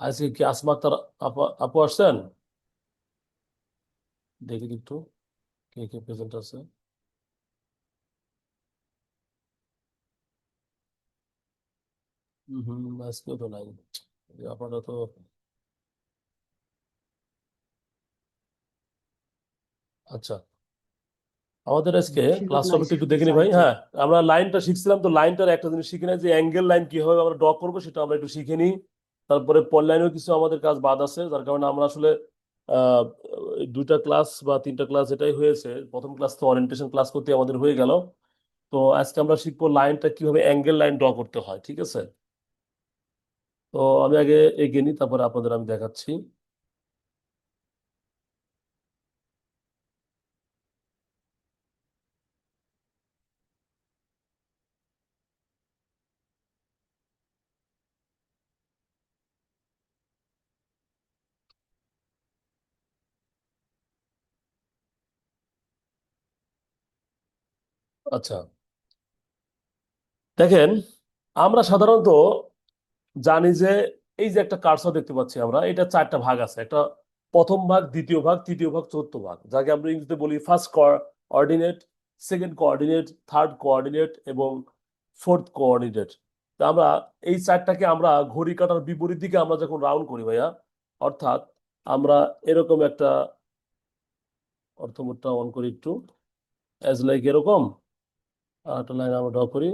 আজকে কি আসমা আক্তার আপু আপু আসছেন? দেখি একটু কে কে প্রেজেন্ট আছে। আজকেও তো নাই। আপনারা তো আচ্ছা, আমাদের আজকে সুযোগ ক্লাস নাই টপিকটা একটু দেখে নি ভাই। স্যারকে। হ্যাঁ, আমরা লাইনটা শিখছিলাম, তো লাইনটার একটা জিনিস শিখি না যে অ্যাঙ্গেল লাইন কিভাবে আমরা ড্র করবো, সেটা আমরা একটু শিখে নিই। তারপরে পর লাইনেও কিছু আমাদের কাজ বাদ আছে, যার কারণে আমরা আসলে আহ দুইটা ক্লাস বা তিনটা ক্লাস এটাই হয়েছে। প্রথম ক্লাস তো ওরিয়েন্টেশন ক্লাস করতে আমাদের হয়ে গেল। তো আজকে আমরা শিখবো লাইনটা কিভাবে অ্যাঙ্গেল লাইন ড্র করতে হয়, ঠিক আছে? তো আমি আগে এগিয়ে নিই, তারপরে আপনাদের আমি দেখাচ্ছি। আচ্ছা, দেখেন, আমরা সাধারণত জানি যে এই যে একটা কার্সর দেখতে পাচ্ছি আমরা, এটা চারটা ভাগ আছে। একটা প্রথম ভাগ, দ্বিতীয় ভাগ, তৃতীয় ভাগ, চতুর্থ ভাগ, যাকে আমরা ইংরেজিতে বলি first coordinate, second coordinate, third coordinate এবং ফোর্থ কোঅর্ডিনেট। তা আমরা এই চারটাকে আমরা ঘড়ি কাঁটার বিপরীত দিকে আমরা যখন রাউন্ড করি ভাইয়া, অর্থাৎ আমরা এরকম একটা অর্থবোধটা অন করি একটু, অ্যাজ লাইক এরকম একটা লাইন আমরা ড্র করি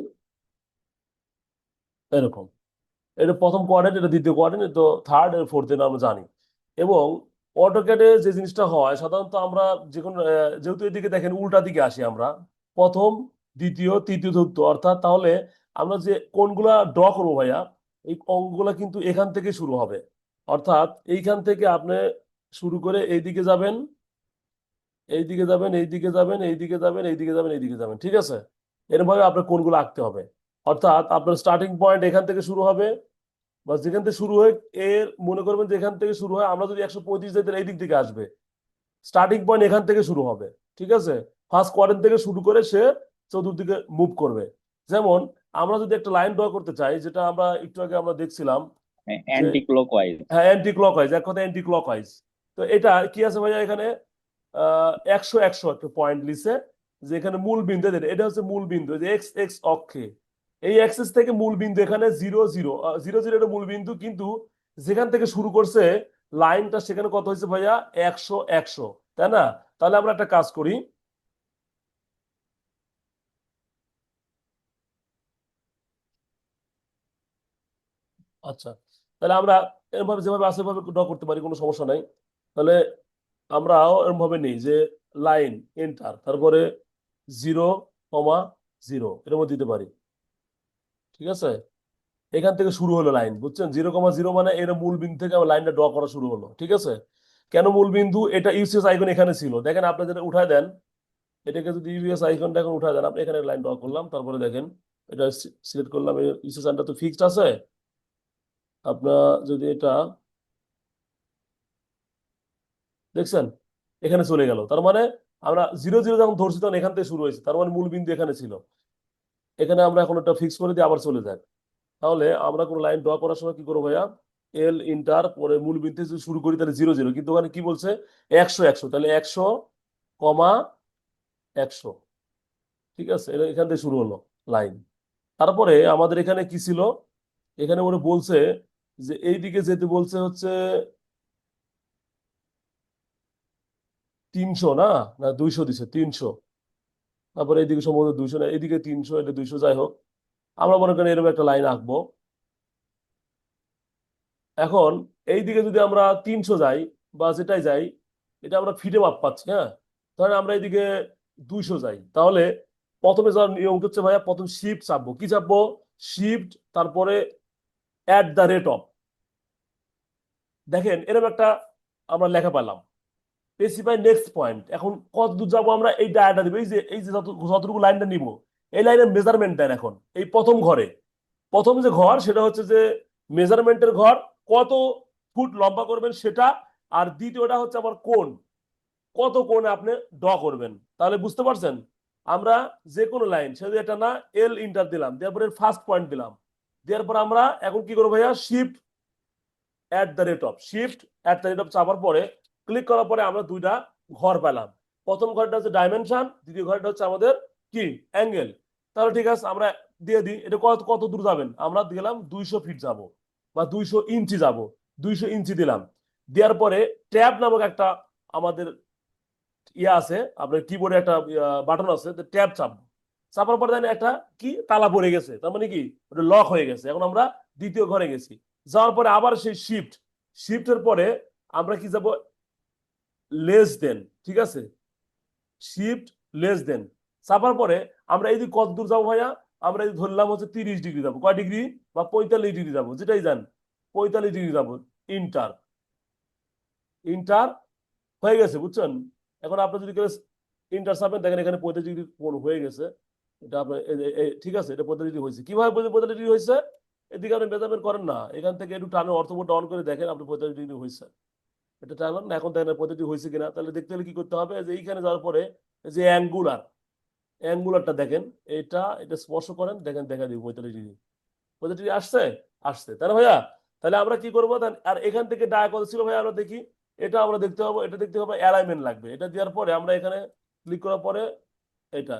এরকম। এটা প্রথম কোয়াড্রেন্ট, এটা দ্বিতীয় কোয়াড্রেন্ট, তো থার্ড এর ফোর্থ এটা আমরা জানি। এবং অটোক্যাডে যে জিনিসটা হয় সাধারণত আমরা যে কোনো যেহেতু এদিকে দেখেন উল্টা দিকে আসি আমরা, প্রথম, দ্বিতীয়, তৃতীয়, চতুর্থ, অর্থাৎ তাহলে আমরা যে কোণগুলা ড্র করবো ভাইয়া, এই অঙ্কগুলা কিন্তু এখান থেকে শুরু হবে। অর্থাৎ এইখান থেকে আপনি শুরু করে এইদিকে যাবেন, এইদিকে যাবেন, এইদিকে যাবেন, এইদিকে যাবেন, এইদিকে যাবেন, এইদিকে যাবেন, ঠিক আছে? এরভাবে আপনার কোণগুলো আঁকতে হবে। অর্থাৎ আপনার স্টার্টিং পয়েন্ট এখান থেকে শুরু হবে, বা যেখান থেকে শুরু হয়, এর মনে করবেন যে এখান থেকে শুরু হয়, আমরা যদি 135 যাই তাহলে এই দিক থেকে আসবে। স্টার্টিং পয়েন্ট এখান থেকে শুরু হবে, ঠিক আছে? ফার্স্ট কোয়ার্টার থেকে শুরু করে সে চতুর্দিকে মুভ করবে। যেমন আমরা যদি একটা লাইন ড্র করতে চাই, যেটা আমরা একটু আগে আমরা দেখছিলাম যে অ্যান্টি ক্লকওয়াইজ। হ্যাঁ, অ্যান্টি ক্লকওয়াইজ, এক কথা অ্যান্টি ক্লকওয়াইজ। তো এটা কি আছে ভাইয়া এখানে? 100 100 একটা পয়েন্ট লিসে, যে এখানে মূল বিন্দু এটা হচ্ছে মূল বিন্দু, যে এক্স এক্স অক্ষে এই অ্যাক্সিস থেকে মূল বিন্দু এখানে 0 0 0 0 এটা মূল বিন্দু, কিন্তু যেখান থেকে শুরু করছে লাইনটা সেখানে কত হয়েছে ভাইয়া? 100 100, তাই না? তাহলে আমরা একটা কাজ করি। আচ্ছা, তাহলে আমরা এরভাবে যেভাবে আছে সেভাবে ড্র করতে পারি, কোনো সমস্যা নাই। তাহলে আমরাও এরকম ভাবে নেই যে লাইন এন্টার, তারপরে 0 0 এর মধ্যে দিতে পারি, ঠিক আছে? এখান থেকে শুরু হলো লাইন, বুঝছেন? 0 0 মানে এর মূল বিন্দু থেকে আমার লাইনটা ড্র করা শুরু হলো, ঠিক আছে? কেন মূল বিন্দু? এটা ইউসিএস আইকন এখানে ছিল, দেখেন আপনি যেটা উঠায় দেন, এটাকে যদি ইউএস আইকনটা এখন উঠায় দেন, আপনি এখানে লাইন ড্র করলাম, তারপরে দেখেন এটা সিলেক্ট করলাম, ইউসিএস আইকনটা তো ফিক্সড আছে। আপনার যদি এটা দেখছেন এখানে চলে গেল, তার মানে আমরা 0 0 যখন ধরছি তখন এখান থেকে শুরু হয়েছে, তার মানে মূল বিন্দু এখানে ছিল। এখানে আমরা এখন একটা ফিক্স করে দিয়ে আবার চলে যাই। তাহলে আমরা কোনো লাইন ড্র করার সময় কি করবো ভাইয়া? এল ইন্টার পরে মূল বিন্দু থেকে যদি শুরু করি তাহলে 0 0, কিন্তু ওখানে কি বলছে? 100 100, তাহলে 100 100, ঠিক আছে? এখান থেকে শুরু হলো লাইন। তারপরে আমাদের এখানে কি ছিল? এখানে ওরা বলছে যে এইদিকে যেতে বলছে হচ্ছে 300, না না 200 দিছে, 300। তারপরে এইদিকে সম্ভবত 200, না এদিকে 300, এটা 200, যাই হোক। আমরা মনে করেন এরকম একটা লাইন আঁকবো। এখন এইদিকে যদি আমরা 300 যাই বা যেটাই যাই, এটা আমরা ফিটে মাপ পাচ্ছি, হ্যাঁ? ধরেন আমরা এইদিকে 200 যাই, তাহলে প্রথমে যাওয়ার নিয়ম হচ্ছে ভাইয়া, প্রথম শিফট চাপবো। কি চাপবো? শিফট, তারপরে অ্যাট দ্য রেট অফ, দেখেন এরকম একটা আমরা লেখা পেলাম, স্পেসিফাই নেক্সট পয়েন্ট। এখন কত দূর যাবো আমরা, এই ডায়াটা দিব, এই যে যতটুকু লাইনটা নিব, এই লাইনের মেজারমেন্ট দেন এখন এই প্রথম ঘরে। প্রথম যে ঘর সেটা হচ্ছে যে মেজারমেন্টের ঘর, কত ফুট লম্বা করবেন সেটা। আর দ্বিতীয়টা হচ্ছে আমার কোণ, কত কোণে আপনি ড্র করবেন। তাহলে বুঝতে পারছেন? আমরা যে কোনো লাইন, সেটা এটা না, এল ইন্টার দিলাম, দেওয়ার পরে ফার্স্ট পয়েন্ট দিলাম, দেওয়ার পর আমরা এখন কি করবো ভাইয়া? Shift shift at the rate of চাপার পরে ক্লিক করার পরে আমরা দুইটা ঘর পেলাম। প্রথম ঘরটা হচ্ছে ডাইমেনশন, দ্বিতীয় ঘরটা হচ্ছে আমাদের কি অ্যাঙ্গেল। তাহলে ঠিক আছে, আমরা দিয়ে দিই। এটা কত কত দূর যাবেন? আমরা গেলাম 200 ফিট যাব বা 200 ইঞ্চি যাব। 200 ইঞ্চি দিলাম। দেওয়ার পরে ট্যাব নামক একটা আমাদের ইয়ে আছে, আপনার কিবোর্ডে একটা বাটন আছে, ট্যাব চাপবো। চাপার পরে দেখেন একটা কি তালা পড়ে গেছে, তার মানে কি ওটা লক হয়ে গেছে। এখন আমরা দ্বিতীয় ঘরে গেছি। যাওয়ার পরে আবার সেই শিফটের পরে আমরা কি যাব, লেস দেন, ঠিক আছে, শিফট লেস দেন। চাপার পরে আমরা এই কত দূর যাবো ভাইয়া? আমরা এই ধরলাম হচ্ছে 30 ডিগ্রি যাবো। কয় ডিগ্রি? বা 45 ডিগ্রি যাবো, যেটাই যান 45 ডিগ্রি যাবো। ইন্টার ইন্টার হয়ে গেছে, বুঝছেন? এখন আপনি যদি ইন্টার চাপেন, দেখেন এখানে 45 ডিগ্রি কোণ হয়ে গেছে। এটা আপনার ঠিক আছে, এটা 45 ডিগ্রি হয়েছে। কিভাবে 45 ডিগ্রি হয়েছে? এদিকে আপনি মেজারমেন্ট করেন না, এখান থেকে একটু টানে অর্থবোর্ডটা অন করে দেখেন আপনি 45 ডিগ্রি হয়েছে। এটা টানলাম না, এখন দেখেন 45 হয়েছে কিনা। তাহলে দেখতে হলে কি করতে হবে, যে এইখানে যাওয়ার পরে যে অ্যাঙ্গুলারটা দেখেন, এটা স্পর্শ করেন, দেখেন দেখা দিই 45 ডিগ্রি। 45 ডিগ্রি আসছে, আসছে, তাই না ভাইয়া? তাহলে আমরা কি করবো? আর এখান থেকে ডায়া কত ছিল ভাইয়া আমরা দেখি। এটা আমরা দেখতে পাবো, এটা দেখতে হবে, অ্যালাইনমেন্ট লাগবে। এটা দেওয়ার পরে আমরা এখানে ক্লিক করার পরে এটা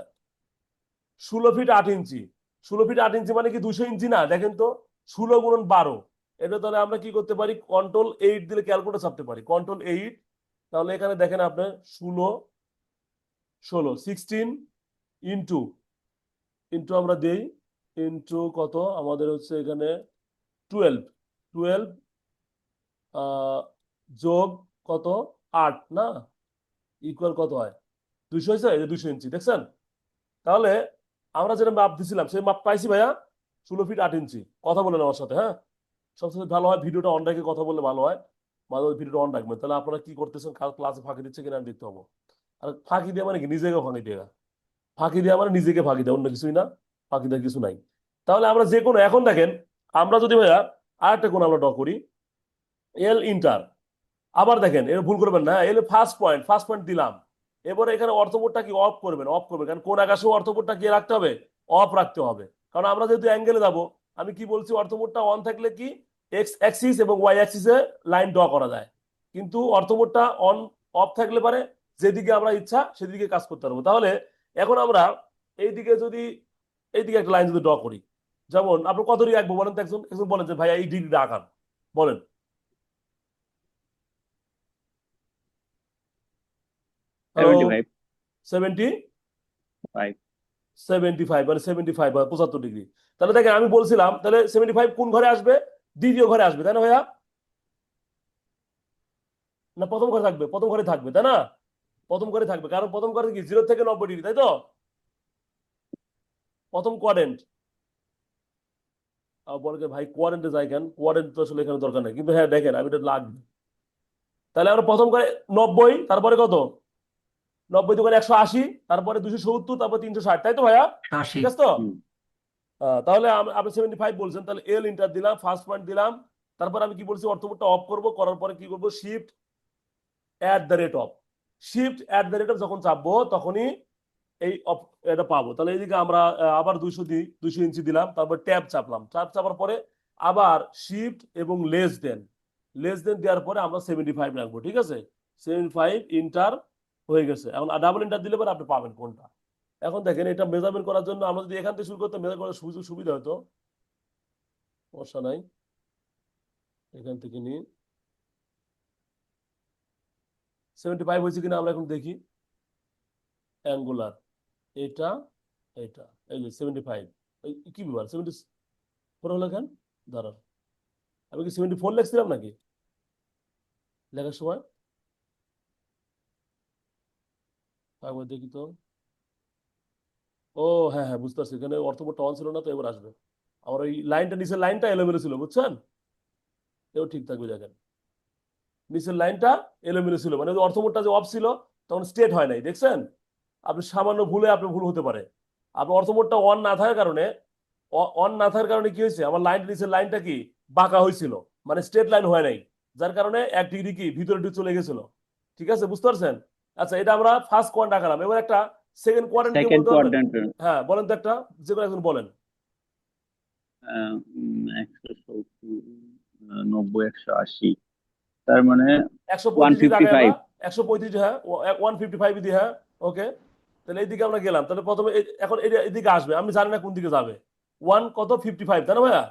16 ফিট 8 ইঞ্চি। 16 ফিট 8 ইঞ্চি মানে কি 200 ইঞ্চি না? দেখেন তো, 16 × 12। এটা তাহলে আমরা কি করতে পারি, কন্ট্রোল 8 দিলে ক্যালকুলেটর ছাপতে পারি, কন্ট্রোল 8। তাহলে এখানে দেখেন আপনার 16 ইন্টু ইন্টু আমরা দেই, ইন্টু কত আমাদের হচ্ছে এখানে 12 যোগ কত 8 না, ইকুয়াল কত হয়? 200 হয়েছে, এই যে 200 ইঞ্চি, দেখছেন? তাহলে আমরা যেটা মাপ দিছিলাম সেই মাপ পাইছি ভাইয়া, 16 ফিট 8 ইঞ্চি। কথা বলেন আমার সাথে, হ্যাঁ? সবচেয়ে ভালো হয় ভিডিওটা অন রেখে কথা বললে ভালো হয়। মাঝে মাঝে ভিডিওটা অন রাখবেন, তাহলে আপনারা কি করতেছেন, ক্লাসে ফাঁকি দিচ্ছে কিনা আমি দেখতে পাবো। আর ফাঁকি দেওয়া মানে কি, নিজেকে ফাঁকি দেওয়া। ফাঁকি দেওয়া মানে নিজেকে ফাঁকি দেওয়া, অন্য কিছুই না। ফাঁকি দেওয়ার কিছু নাই। তাহলে আমরা যে কোনো, এখন দেখেন, আমরা যদি ভাইয়া আরেকটা কোণ আমরা ড্র করি, এল ইন্টার। আবার দেখেন, এর ভুল করবেন না, এল ফার্স্ট পয়েন্ট দিলাম। এবারে এখানে অর্থবোর্ডটা কি অফ করবেন, কারণ কোন আকাশেও অর্থবোর্ডটা কি রাখতে হবে, অফ রাখতে হবে। কারণ আমরা যেহেতু অ্যাঙ্গেলে যাব, আমি কি বলছি, অর্থবোর্ডটা অন থাকলে কি এক্স অ্যাক্সিস এবং ওয়াই অ্যাক্সিসে লাইন ড্র করা যায়। কিন্তু অর্থবোর্ডটা অফ থাকলে পারে যেদিকে আমরা ইচ্ছা সেদিকে কাজ করতে পারবো। তাহলে এখন আমরা এইদিকে যদি এইদিকে একটা লাইন যদি ড্র করি, যেমন আপনি কত ডিগ্রি আঁকবো বলেন তো, একজন একজন বলেন যে ভাইয়া এই ডিগ্রিটা আঁকান, বলেন। হ্যালো? 75 সেভেন্টি 5 75 মানে 75 বা 75 ডিগ্রি। তাহলে দেখেন আমি বলছিলাম, তাহলে 75 কোন ঘরে আসবে? দ্বিতীয় ঘরে আসবে, তাই না ভাইয়া? না প্রথম ঘরে থাকবে? প্রথম ঘরে থাকবে, তাই না? প্রথম ঘরে থাকবে, কারণ প্রথম ঘরে কি 0 থেকে 90 ডিগ্রি, তাই তো? প্রথম কোয়াড্রেন্ট। বলে যে ভাই কোয়াড্রেন্টে যায় কেন? কোয়াড্রেন্ট তো আসলে এখানে দরকার নেই, কিন্তু হ্যাঁ দেখেন আমি এটা লাগবে। তাহলে আমরা প্রথম ঘরে 90, তারপরে কত, 90 × 180, তারপরে 270, তারপর 360, তাই তো ভাইয়া? ঠিক আছে তো? তাহলে আপনি 75 বলছেন, তাহলে এল ইন্টার দিলাম, ফার্স্ট পয়েন্ট দিলাম। তারপর আমি কি বলছি, অর্থবোর্ডটা অফ করব, করার পরে কি করব, shift at the rate of যখন চাপবো তখনই এই এটা পাবো। তাহলে এইদিকে আমরা আবার 200 দিই, 200 ইঞ্চি দিলাম, তারপর ট্যাব চাপলাম, ট্যাব চাপার পরে আবার শিফট এবং লেস দেন দেওয়ার পরে আমরা 75 রাখবো, ঠিক আছে? 75 ইন্টার হয়ে গেছে। এখন ডাবল ইন্টার দিলে পরে আপনি পাবেন কোনটা। এখন দেখেন, এটা মেজারমেন্ট করার জন্য আমরা যদি এখান থেকে শুরু করতে মেজার করার সুবিধা হতো, সমস্যা নাই, এখান থেকে নিয়ে 75 হয়েছে কিনা আমরা এখন দেখি। অ্যাঙ্গুলার এটা এটা এই যে 75, কি ব্যাপার 74 হলো কেন? দাঁড়ান, আমি কি 74 লিখছিলাম নাকি লেখার সময়? একবার দেখি তো। ও হ্যাঁ হ্যাঁ, বুঝতে পারছি, এখানে অর্থবোর্ডটা অন ছিল না, তো এবার আসবে। আমার ওই লাইনটা, নিচের লাইনটা এলোমেলো ছিল, বুঝছেন? এও ঠিক থাকবে, দেখেন নিচের লাইনটা এলোমেলো ছিল, মানে অর্থবোর্ডটা যে অফ ছিল তখন স্ট্রেট হয় নাই, দেখছেন? আপনি সামান্য ভুলে আপনার ভুল হতে পারে। আপনার অর্থবোর্ডটা অন না থাকার কারণে কি হয়েছে, আমার নিচের লাইনটা কি বাঁকা হয়েছিল, মানে স্ট্রেট লাইন হয় নাই, যার কারণে 1 ডিগ্রি কি ভিতরে দিকে চলে গেছিল। ঠিক আছে, বুঝতে পারছেন? আচ্ছা, এটা আমরা ফার্স্ট কোয়াড্রেন্ট আঁকালাম, এবার একটা সেকেন্ড কোয়াড্রেন্ট কে সেকেন্ড বলতে পারবেন? কোয়াড্রেন্ট হ্যাঁ বলেন তো, একটা যে কোনো একজন বলেন। 170 90, 180, তার মানে 135 দিয়ে দাগাই আমরা, 155। 135, হ্যাঁ 155 দিয়ে, হ্যাঁ ওকে। তাহলে এইদিকে আমরা গেলাম, তাহলে প্রথমে এখন এদিকে আসবে, আমি জানি না কোন দিকে যাবে। ওয়ান কত 55, তাই না ভাইয়া?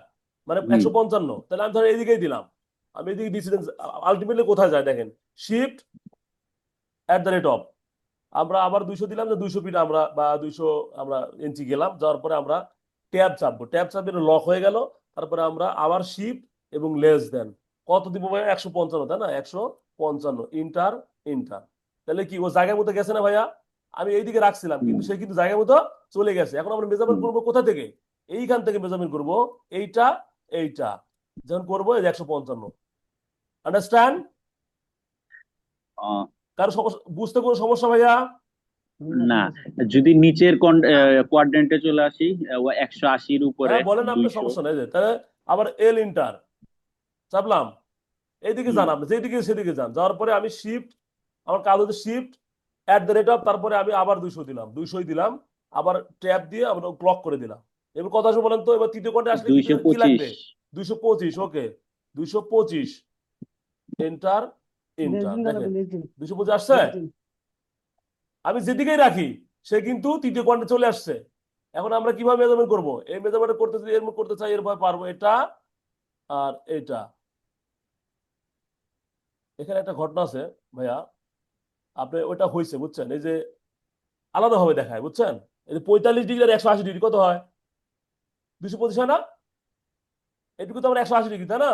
মানে হুম 155, তাহলে আমি ধরো এইদিকেই দিলাম। আমি এদিকে ডিসিডেন্স আলটিমেটলি কোথায় যায় দেখেন, শিফট @, আমরা আবার 200 দিলাম, যে 200 ফিট আমরা বা 200 আমরা ইঞ্চি গেলাম, যাওয়ার পরে আমরা ট্যাব চাপবো, ট্যাব চাপলে লক হয়ে গেল। তারপরে আমরা আবার শিফট এবং লেস দেন, কত দিব ভাইয়া? 155, তাই না? 155 ইন্টার, ইন্টার। তাহলে কি ও জায়গার মতো গেছে না ভাইয়া? আমি এইদিকে রাখছিলাম হুম কিন্তু সে কিন্তু জায়গার মতো চলে গেছে। এখন আমরা মেজারমেন্ট হুম। করবো কোথা থেকে? এইখান থেকে মেজারমেন্ট করবো, এইটা এইটা যখন করবো এই যে 155। আন্ডারস্ট্যান্ড? আহ, কারো সমস্যা, বুঝতে কোনো সমস্যা ভাইয়া? না, যদি নিচের কোয়াড্রেন্টে চলে আসি, 180-র উপরে হ্যাঁ বলেন, আপনার 200। সমস্যা নেই যে, তাহলে আবার এল ইন্টার চাপলাম, এইদিকে হুম যান আপনি, যেদিকে সেদিকে যান। যাওয়ার পরে আমি শিফট, আমার কাজ হচ্ছে শিফট তারপরে আমি আবার 200 দিলাম, 200 দিলাম, আবার ট্যাব দিয়ে আমরা ক্লক করে দিলাম। এবার কথা আসবে বলেন তো, এবার তৃতীয় কোয়ার্টে আসলে কি দুইশো কি পঁচিশ লাগবে? 225, ওকে। 225 এন্টার, লেজ এন্টার, দিন দাদা, দেখেন লেজ দিন, 225 আসছে। লেজ দিন। আমি যেদিকেই রাখি সে কিন্তু তৃতীয় কোয়ার্টে চলে আসছে। এখন আমরা কিভাবে মেজারমেন্ট করবো? এই মেজারমেন্ট করতে যদি এর করতে চাই, এরভাবে পারবো, এটা আর এটা। এখানে একটা ঘটনা আছে ভাইয়া, আপনি ওটা হয়েছে বুঝছেন, এই যে আলাদাভাবে দেখায় বুঝছেন, এই যে 45 ডিগ্রি আর 180 ডিগ্রি কত হয়? 225 হয় না? এটুকু তো আমার 180 ডিগ্রি, তাই না?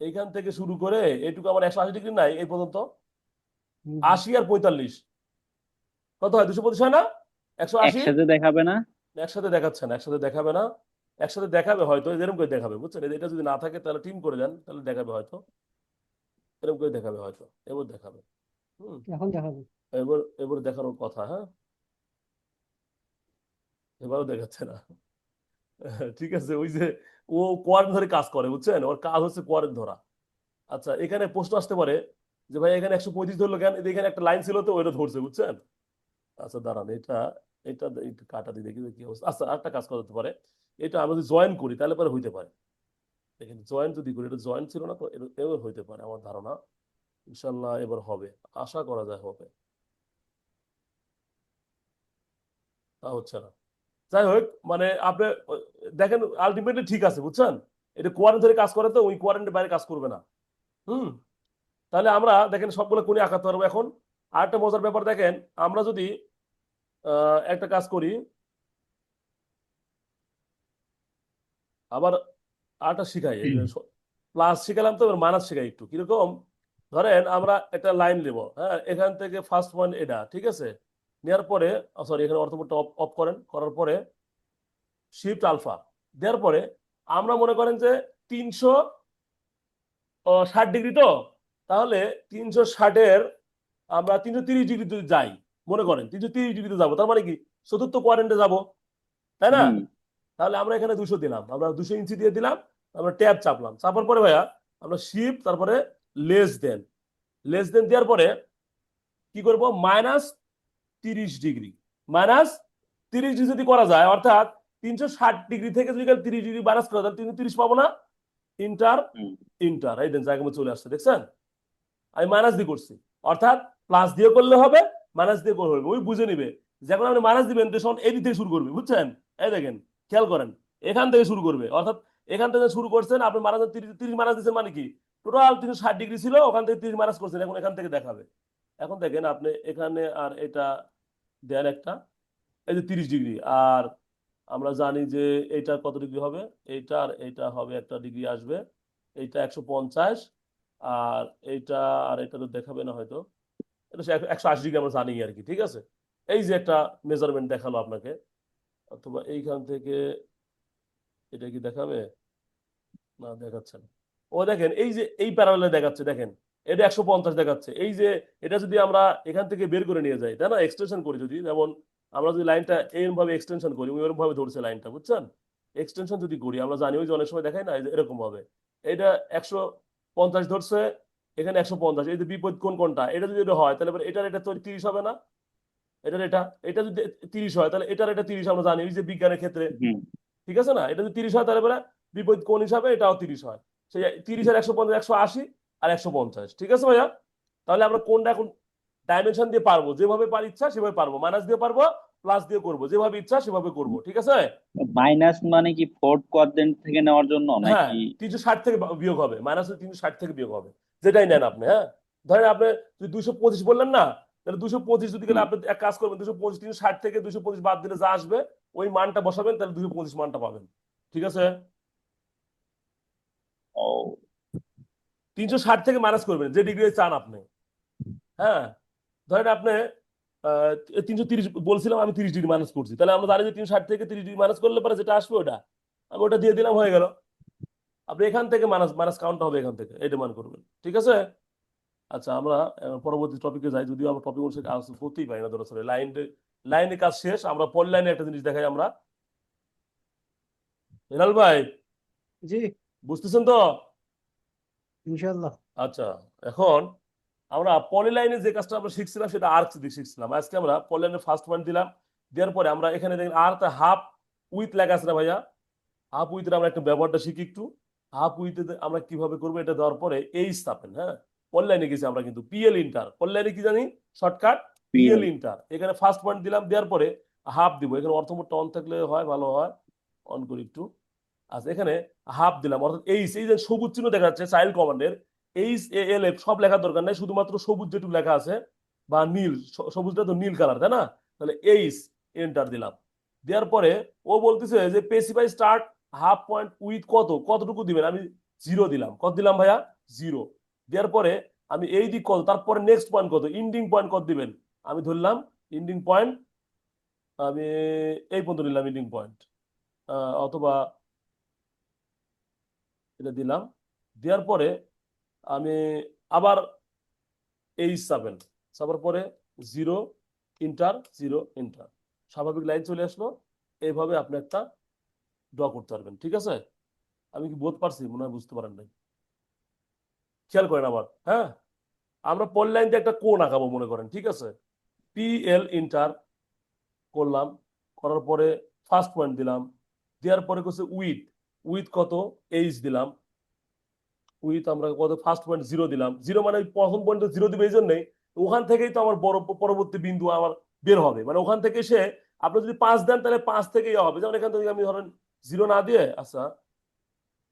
এইখান থেকে শুরু করে এটুকু আমার 180 ডিগ্রি নাই এই পর্যন্ত। হুম, হুম। 80 আর 45 কত হয়? 225 হয় না? 180 একসাথে দেখাবে না? একসাথে দেখাচ্ছে না, একসাথে দেখাবে না। একসাথে দেখাবে হয়তো, এরকম করে দেখাবে বুঝছেন, এটা যদি না থাকে তাহলে টিম করে দেন, তাহলে দেখাবে হয়তো, এরকম করে দেখাবে হয়তো, এবার দেখাবে। হুম। এখন দেখাবো। এবার এবার দেখানোর কথা, হ্যাঁ। এবারও দেখাচ্ছে না। ঠিক আছে, ওই যে ও কোয়ারেন্ট ধরে কাজ করে বুঝছেন, ওর কাজ হচ্ছে কোয়ারেন্ট ধরা। আচ্ছা, এখানে প্রশ্ন আসতে পারে যে ভাই এখানে 135 ধরলো কেন? এখানে একটা লাইন ছিল তো ওইটা ধরছে বুঝছেন। আচ্ছা দাঁড়ান, এটা এটা একটু কাটা দিয়ে দেখি যে কি অবস্থা। আচ্ছা, আরেকটা কাজ করতে পারে, এটা আমরা যদি জয়েন করি তাহলে পরে হইতে পারে। দেখেন জয়েন যদি করি, এটা জয়েন ছিল না তো, এবার হইতে পারে আমার ধারণা। ইনশাল্লাহ এবার হবে, আশা করা যায় হবে। তা হচ্ছে না। যাই হোক, মানে আপনি দেখেন আলটিমেটলি ঠিক আছে বুঝছেন। এটা কোয়ারেন্ট ধরে কাজ করে তো, ওই কোয়ারেন্টের বাইরে কাজ করবে না। হুম। তাহলে আমরা দেখেন সবগুলো কোণে আঁকাতে পারবো এখন। আর একটা মজার ব্যাপার দেখেন, আমরা যদি একটা কাজ করি, আবার আরটা শিখাই, এই যে প্লাস শিখালাম তো, এবার মাইনাস শিখাই একটু কিরকম। ধরেন আমরা একটা লাইন নেব, হ্যাঁ, এখান থেকে ফার্স্ট পয়েন্ট এটা, ঠিক আছে। নেওয়ার পরে, সরি, এখানে অর্থবোধটা অফ অফ করেন, করার পরে শিফট আলফা দেওয়ার পরে আমরা মনে করেন যে 360 ডিগ্রি তো, তাহলে 360-এর আমরা 330 ডিগ্রি যদি যাই, মনে করেন 330 ডিগ্রিতে যাবো, তার মানে কি চতুর্থ কোয়ারেন্টে যাব, তাই না? হুম তাহলে আমরা এখানে 200 দিলাম, আমরা 200 ইঞ্চি দিয়ে দিলাম, আমরা ট্যাব চাপলাম, চাপার পরে ভাইয়া আমরা শিফট তারপরে লেস দেন, লেস দেন দেওয়ার পরে কি করব? -30 ডিগ্রি, -30 ডিগ্রি যদি করা যায়, অর্থাৎ 360 ডিগ্রি থেকে যদি 30 ডিগ্রি মাইনাস করা যায়, 330 পাবো না? ইন্টার, হুম ইন্টার, এই দেন জায়গা মতো চলে আসছে, দেখছেন? আমি মাইনাস দিয়ে করছি, অর্থাৎ প্লাস দিয়ে করলে হবে, মাইনাস দিয়ে করলে হবে, ওই বুঝে নিবে। যখন আপনি মাইনাস দিবেন তখন এই দিক থেকে শুরু করবে বুঝছেন। এই দেখেন, খেয়াল করেন, এখান থেকে শুরু করবে, অর্থাৎ এখান থেকে শুরু করছেন আপনি, মাইনাস 30 মাইনাস দিচ্ছেন, মানে কি টোটাল 360 ডিগ্রি ছিল, ওখান থেকে 30 মাইনাস করছেন, এখন এখান থেকে দেখাবে। এখন দেখেন আপনি এখানে আর এটা দেন একটা, এই যে 30 ডিগ্রি, আর আমরা জানি যে এইটা কত ডিগ্রি হবে, এইটা আর এইটা হবে একটা ডিগ্রি আসবে, এইটা 150, আর এইটা আর এটা তো দেখাবে না হয়তো, এটা 180 ডিগ্রি আমরা জানি আর কি, ঠিক আছে। এই যে একটা মেজারমেন্ট দেখালো আপনাকে, অথবা এইখান থেকে এটা কি দেখাবে? না, দেখাচ্ছে না। ও দেখেন, এই যে এই প্যারালালে দেখাচ্ছে, দেখেন এটা 150 দেখাচ্ছে। এই যে এটা যদি আমরা এখান থেকে বের করে নিয়ে যাই, তাই না, এক্সটেনশন করি যদি, যেমন আমরা যদি লাইনটা এরকম ভাবে এক্সটেনশন করি, ওইরকম ভাবে ধরছে লাইনটা বুঝছেন, এক্সটেনশন যদি করি আমরা জানি, ওই যে অনেক সময় দেখাই না, এই যে এরকম ভাবে এটা 150 ধরছে, এখানে 150, এই যে বিপরীত কোন কোনটা, এটা যদি এটা হয় তাহলে এবার এটার এটা তো 30 হবে না? এটার এটা, এটা যদি 30 হয় তাহলে এটার এটা 30, আমরা জানি ওই যে বিজ্ঞানের ক্ষেত্রে, হুম ঠিক আছে না, এটা যদি 30 হয় তাহলে বিপরীত কোণ হিসাবে এটাও 30 হয়। সেই 30 আর 150 180 আর 150, ঠিক আছে ভাইয়া? তাহলে আমরা কোণটা এখন ডাইমেনশন দিয়ে পারবো, যেভাবে পার ইচ্ছা সেভাবে পারবো, মাইনাস দিয়ে পারবো, প্লাস দিয়ে করবো, যেভাবে ইচ্ছা সেভাবে করবো, ঠিক আছে? মাইনাস মানে কি ফোর্থ কোয়াড্রেন্ট থেকে নেওয়ার জন্য হ্যাঁ, নাকি? 360 থেকে বিয়োগ হবে, মাইনাস 360 থেকে বিয়োগ হবে, যেটাই নেন আপনি। হ্যাঁ, ধরেন আপনি যদি 225 বললেন না, তাহলে 225 যদি গেলে হুম। আপনি এক কাজ করবেন, 225 360 থেকে 225 বাদ দিলে যা আসবে ওই মানটা বসাবেন, তাহলে 225 মানটা পাবেন, ঠিক আছে? ও 360 থেকে মাইনাস করবেন যে ডিগ্রি চান আপনি। হ্যাঁ, ধরেন আপনি 330 বলছিলাম, আমি 30 ডিগ্রি মাইনাস করছি, তাহলে আমরা জানি যে 360 থেকে 30 ডিগ্রি মাইনাস করলে পরে যেটা আসবে ওটা আমি ওটা দিয়ে দিলাম, হয়ে গেল। আপনি এখান থেকে মাইনাস মাইনাস কাউন্ট হবে, এখান থেকে এটা মান করবেন, ঠিক আছে? আচ্ছা, আমরা পরবর্তী টপিকে যাই, যদিও আমরা টপিক অনুসারে আলোচনা করতেই পারি না দরকার লাইনে কাজ শেষ, আমরা পর লাইনে একটা জিনিস দেখাই আমরা। হেলাল ভাই, জি, বুঝতেছেন তো? ইনশাল্লাহ। আচ্ছা, এখন আমরা পলিলাইনে যে কাজটা আমরা শিখছিলাম সেটা আর্ক দিয়ে শিখছিলাম। আজকে আমরা পলিলাইনে ফার্স্ট পয়েন্ট দিলাম, দেওয়ার পরে আমরা এখানে দেখেন আর হাফ উইথ লেখা আছে না ভাইয়া? হাফ উইথের আমরা একটা ব্যবহারটা শিখি একটু। হাফ উইথে আমরা কিভাবে করবো এটা দেওয়ার পরে এই স্থাপেন। হ্যাঁ, পলিলাইনে গেছি আমরা কিন্তু পিএল ইন্টার, পলিলাইনে কি জানি শর্টকাট পিএল পিএল। ইন্টার। এখানে ফার্স্ট পয়েন্ট দিলাম, দেওয়ার পরে হাফ দিব। এখানে অর্থমোডটা অন থাকলে হয়, ভালো হয়, অন করি একটু। আচ্ছা, এখানে হাফ দিলাম, অর্থাৎ এই যে সবুজ চিহ্ন দেখা যাচ্ছে চাইল্ড কমান্ডের, HALF সব লেখার দরকার নাই, শুধুমাত্র সবুজ যেটুকু লেখা আছে বা নীল, সবুজটা তো নীল কালার, তাই না? তাহলে এন্টার দিলাম। দেওয়ার পরে ও বলতেছে যে specify start half point with কতটুকু দিবেন, আমি 0 দিলাম। কত দিলাম ভাইয়া? 0। দেওয়ার পরে আমি এই দিক কত, তারপরে নেক্সট পয়েন্ট কত, ইন্ডিং পয়েন্ট কত দিবেন, আমি ধরলাম ইন্ডিং পয়েন্ট, আমি এই পর্যন্ত নিলাম ইন্ডিং পয়েন্ট, অথবা এটা দিলাম। দেওয়ার পরে আমি আবার চাপেন, চাপার পরে 0 ইন্টার 0 ইন্টার, স্বাভাবিক লাইন চলে আসলো। এইভাবে আপনি একটা ড্র করতে পারবেন, ঠিক আছে? আমি কি বুঝতে পারছি? মনে হয় বুঝতে পারেন নাই। খেয়াল করেন আবার। হ্যাঁ, আমরা পল লাইন দিয়ে একটা কোণ আঁকাবো মনে করেন, ঠিক আছে? PL ইন্টার করলাম, করার পরে ফার্স্ট পয়েন্ট দিলাম, দেওয়ার পরে করছে উইথ, উইথ কত, দিলাম। উইথ আমরা কত, ফার্স্ট পয়েন্ট 0 দিলাম। 0 মানে ওই প্রথম পয়েন্টে 0 দিবে, এই জন্যই ওখান থেকেই তো আমার বড় পরবর্তী বিন্দু আমার বের হবে, মানে ওখান থেকে সে, আপনি যদি 5 দেন তাহলে 5 থেকেই হবে। যেমন এখান থেকে আমি ধরেন 0 না দিয়ে, আচ্ছা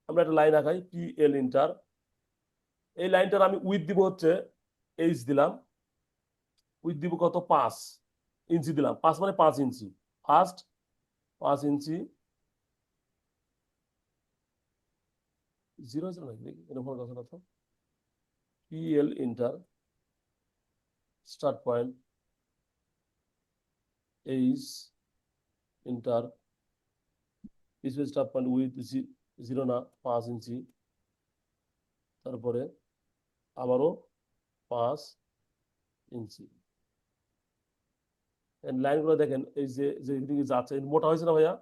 আমরা একটা লাইন আঁকাই, PL ইন্টার, এই লাইনটার আমি উইথ দিব হচ্ছে দিলাম, উইথ দিব কত, 5 ইঞ্চি দিলাম। 5 মানে 5 ইঞ্চি, ফার্স্ট 5 ইঞ্চি। 0 আছে নাকি এরকম কথা না তো? PL inter start point H inter start point with 0 না 5 ইঞ্চি, তারপরে আবারও 5 ইঞ্চি। লাইনগুলো দেখেন, এই যে যেদিকে যাচ্ছে মোটা হয়েছে না ভাইয়া?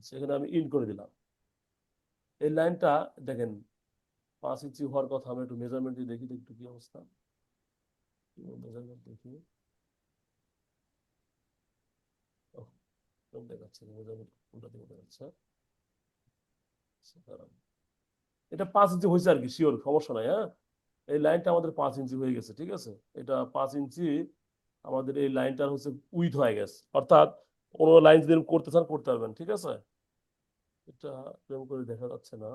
সেখানে আমি ইন করে দিলাম। এই লাইনটা দেখেন 5 ইঞ্চি হওয়ার কথা। আমি একটু মেজারমেন্ট দেখি তো, একটু কি অবস্থা, মেজারমেন্ট দেখি। ওহ, এরকম দেখাচ্ছে মেজারমেন্ট, কোনটা থেকে দেখাচ্ছে? আচ্ছা, দাঁড়ান। এটা 5 ইঞ্চি হয়েছে আর কি, শিওর, সমস্যা নাই। হ্যাঁ, এই লাইনটা আমাদের 5 ইঞ্চি হয়ে গেছে, ঠিক আছে? এটা 5 ইঞ্চি আমাদের এই লাইনটার হচ্ছে উইথ হয়ে গেছে, অর্থাৎ কোনো লাইন যদি করতে চান করতে পারবেন, ঠিক আছে? এটা এরকম করে দেখা যাচ্ছে না,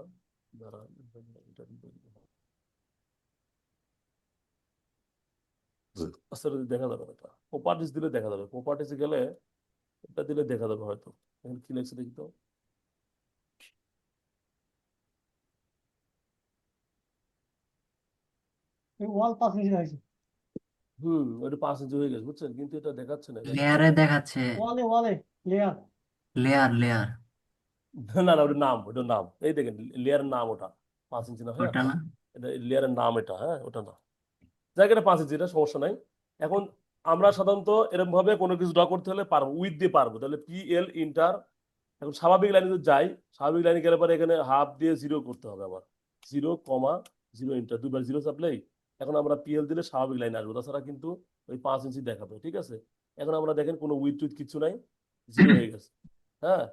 দাঁড়ান, এটা আচ্ছা, এটা দেখা যাবে না, এটা প্রপার্টিস দিলে দেখা যাবে, প্রপার্টিসে গেলে এটা দিলে দেখা যাবে হয়তো। এখানে কি লেখছে দেখি তো। ওয়াল 5 ইঞ্চি হয়েছে। ওটা 5 ইঞ্চি হয়ে গেছে, বুঝছেন? কিন্তু এটা দেখাচ্ছে না, এটা লেয়ারে দেখাচ্ছে, ওয়ালে ওয়ালে লেয়ার। লেয়ার লেয়ার না না, ওটার নাম, ওটার নাম এই দেখেন, লেয়ারের নাম ওটা 5 ইঞ্চি না ভাইয়া, ওটা না। এটা লেয়ারের নাম এটা। হ্যাঁ, ওটা না, জায়গাটা 5 ইঞ্চি, এটা সমস্যা নাই। এখন আমরা সাধারণত এরকম ভাবে কোনো কিছু ড্র করতে হলে পারবো, উইথ দিয়ে পারবো। তাহলে PL ইন্টার, এখন স্বাভাবিক লাইনে যদি যাই, স্বাভাবিক লাইনে গেলে পরে এখানে হাফ দিয়ে 0 করতে হবে আবার, 0,0 ইন্টার, দুবার 0 চাপলেই এখন আমরা PL দিলে স্বাভাবিক লাইনে আসবো, তাছাড়া কিন্তু ওই 5 ইঞ্চি দেখাবে, ঠিক আছে? এখন আমরা দেখেন কোনো উইথ টুইথ কিছু নাই, 0 হয়ে গেছে। হ্যাঁ,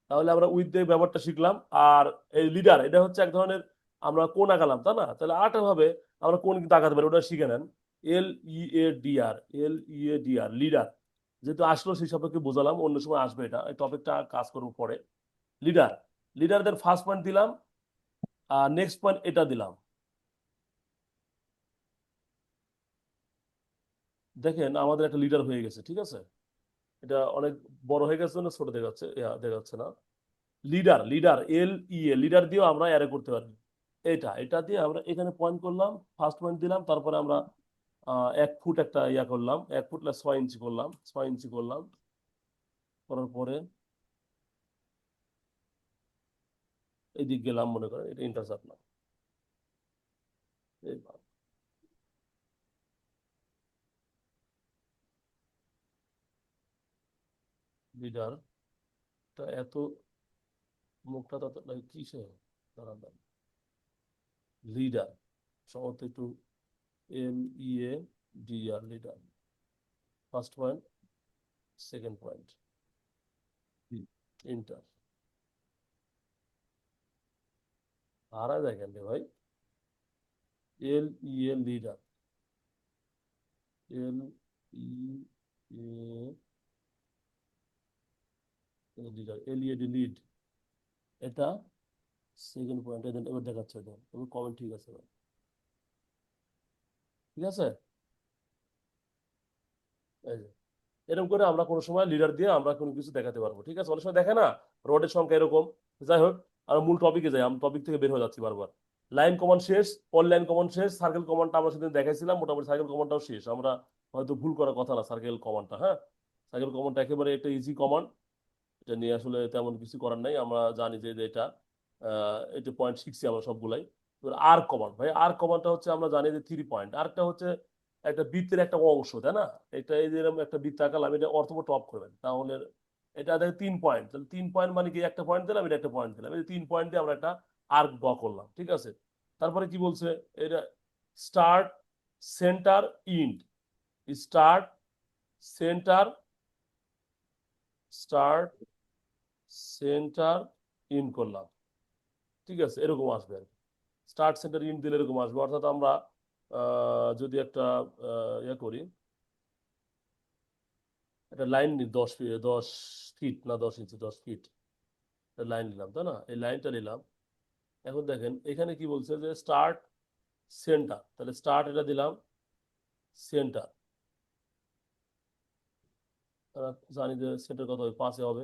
তাহলে আমরা উইথ এর ব্যাপারটা শিখলাম। আর এই লিডার এটা হচ্ছে এক ধরনের আমরা কোণ আঁকালাম তা না, তাহলে আরেকটা ভাবে আমরা কোণ কিন্তু আঁকাতে পারি, ওটা শিখে নেন। L E A D R, L E A D R, leader. যেহেতু আসলো সেই সম্পর্কে বোঝালাম, অন্য সময় আসবে এটা, এই টপিকটা কাজ করবো পরে। লিডার, লিডারদের ফার্স্ট পয়েন্ট দিলাম, আর নেক্সট পয়েন্ট এটা দিলাম। দেখেন আমাদের একটা লিডার হয়ে গেছে, ঠিক আছে। এটা অনেক বড় হয়ে গেছে না, ছোট দেখাচ্ছে, দেখাচ্ছে না। Leader, leader L E A, leader দিয়েও আমরা অ্যারে করতে পারি। এটা দিয়ে আমরা এখানে পয়েন্ট করলাম, ফার্স্ট পয়েন্ট দিলাম, তারপরে আমরা 1 ফুট একটা ইয়া করলাম, 1 ফুট 6 ইঞ্চি করলাম, 6 ইঞ্চি করলাম, করার পরে এইদিক গেলাম, মনে করেন এটা ইন্টারসেপ্ট না, লিডার এত মুখটা তত কিসে, দাঁড়ান দাঁড়ান। লিডার সম্ভবত একটু L E A D R, leader, first point, second point, inter. হারায় দেখেন রে ভাই, L E A leader, L E A leader, L E A D lead, এটা সেকেন্ড পয়েন্ট। এবার দেখাচ্ছে, এটা এবার কমেন্ট ঠিক আছে ভাই, ঠিক আছে। এই যে এরকম করে আমরা কোনো সময় লিডার দিয়ে আমরা কোনো কিছু দেখাতে পারবো, ঠিক আছে। অনেক সময় দেখে না রোডের সংখ্যা এরকম। যাই হোক, আমরা মূল টপিকে যাই, আমরা টপিক থেকে বের হয়ে যাচ্ছি বারবার। লাইন কমান্ড শেষ, অল লাইন কমান্ড শেষ, সার্কেল কমান্ডটা আমরা সেদিন দেখাইছিলাম, মোটামুটি সার্কেল কমান্ডটাও শেষ। আমরা হয়তো ভুল করার কথা না সার্কেল কমান্ডটা, হ্যাঁ। সার্কেল কমান্ডটা একেবারে একটা ইজি কমান্ড, এটা নিয়ে আসলে তেমন কিছু করার নাই। আমরা জানি যে এটা এটা পয়েন্ট শিখছি আমরা সবগুলাই। আর কমান্ড ভাই, আর কমান্ডটা হচ্ছে আমরা জানি যে 3 পয়েন্ট, আরেকটা হচ্ছে একটা বৃত্তের একটা অংশ, তাই না। এটা এই যে এরকম একটা বৃত্ত আঁকালাম, এটা অর্থপর টপ করবেন, তাহলে এটা দেখে 3 পয়েন্ট, তাহলে 3 পয়েন্ট মানে কি, একটা পয়েন্ট দিলাম, এটা একটা পয়েন্ট দিলাম, এই 3 পয়েন্ট দিয়ে আমরা একটা আর্ক ড্র করলাম, ঠিক আছে। তারপরে কি বলছে, এটা start, centre, ইন্ড, start, centre, start, centre, ইন্ড করলাম, ঠিক আছে। এরকম আসবে আর কি, স্টার্ট সেন্টার ইন্ড দিলে এরকম আসবে। অর্থাৎ আমরা যদি একটা ইয়ে করি, একটা লাইন নিই, 10 ফিট না 10 ইঞ্চি, 10 ফিট লাইন নিলাম, তাই না। এই লাইনটা নিলাম। এখন দেখেন এখানে কি বলছে যে স্টার্ট সেন্টার, তাহলে স্টার্ট এটা দিলাম, সেন্টার জানি যে সেন্টার কত হবে, 5-এ হবে।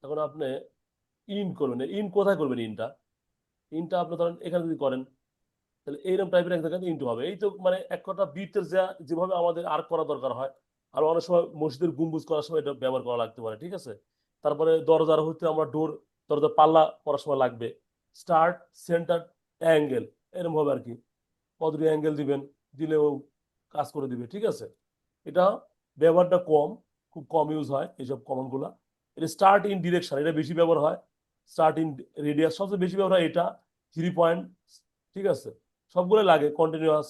এখন আপনি ইন করবেন, ইন কোথায় করবেন, ইনটা, ইনটা আপনি ধরেন এখানে যদি করেন, তাহলে এইরকম টাইপের এক জায়গায় ইনটু হবে। এই তো মানে এক কথা বৃত্তের যেভাবে আমাদের আর্ক করা দরকার হয়, আর অনেক সময় মসজিদের গম্বুজ করার সময় এটা ব্যবহার করা লাগতে পারে, ঠিক আছে। তারপরে দরজার হচ্ছে আমরা ডোর, দরজার পাল্লা করার সময় লাগবে। স্টার্ট, সেন্টার, অ্যাঙ্গেল, এরকম হবে আর কি। কতটি অ্যাঙ্গেল দিবেন, দিলেও কাজ করে দিবে, ঠিক আছে। এটা ব্যবহারটা কম, খুব কম ইউজ হয় এইসব কমান্ডগুলা। এটা স্টার্ট ইন ডিরেকশন, এটা বেশি ব্যবহার হয়। স্টার্ট ইন রেডিয়াস সবচেয়ে বেশি ব্যবহার হয় এটা। 3 পয়েন্ট, ঠিক আছে। সবগুলো লাগে, কন্টিনিউয়াস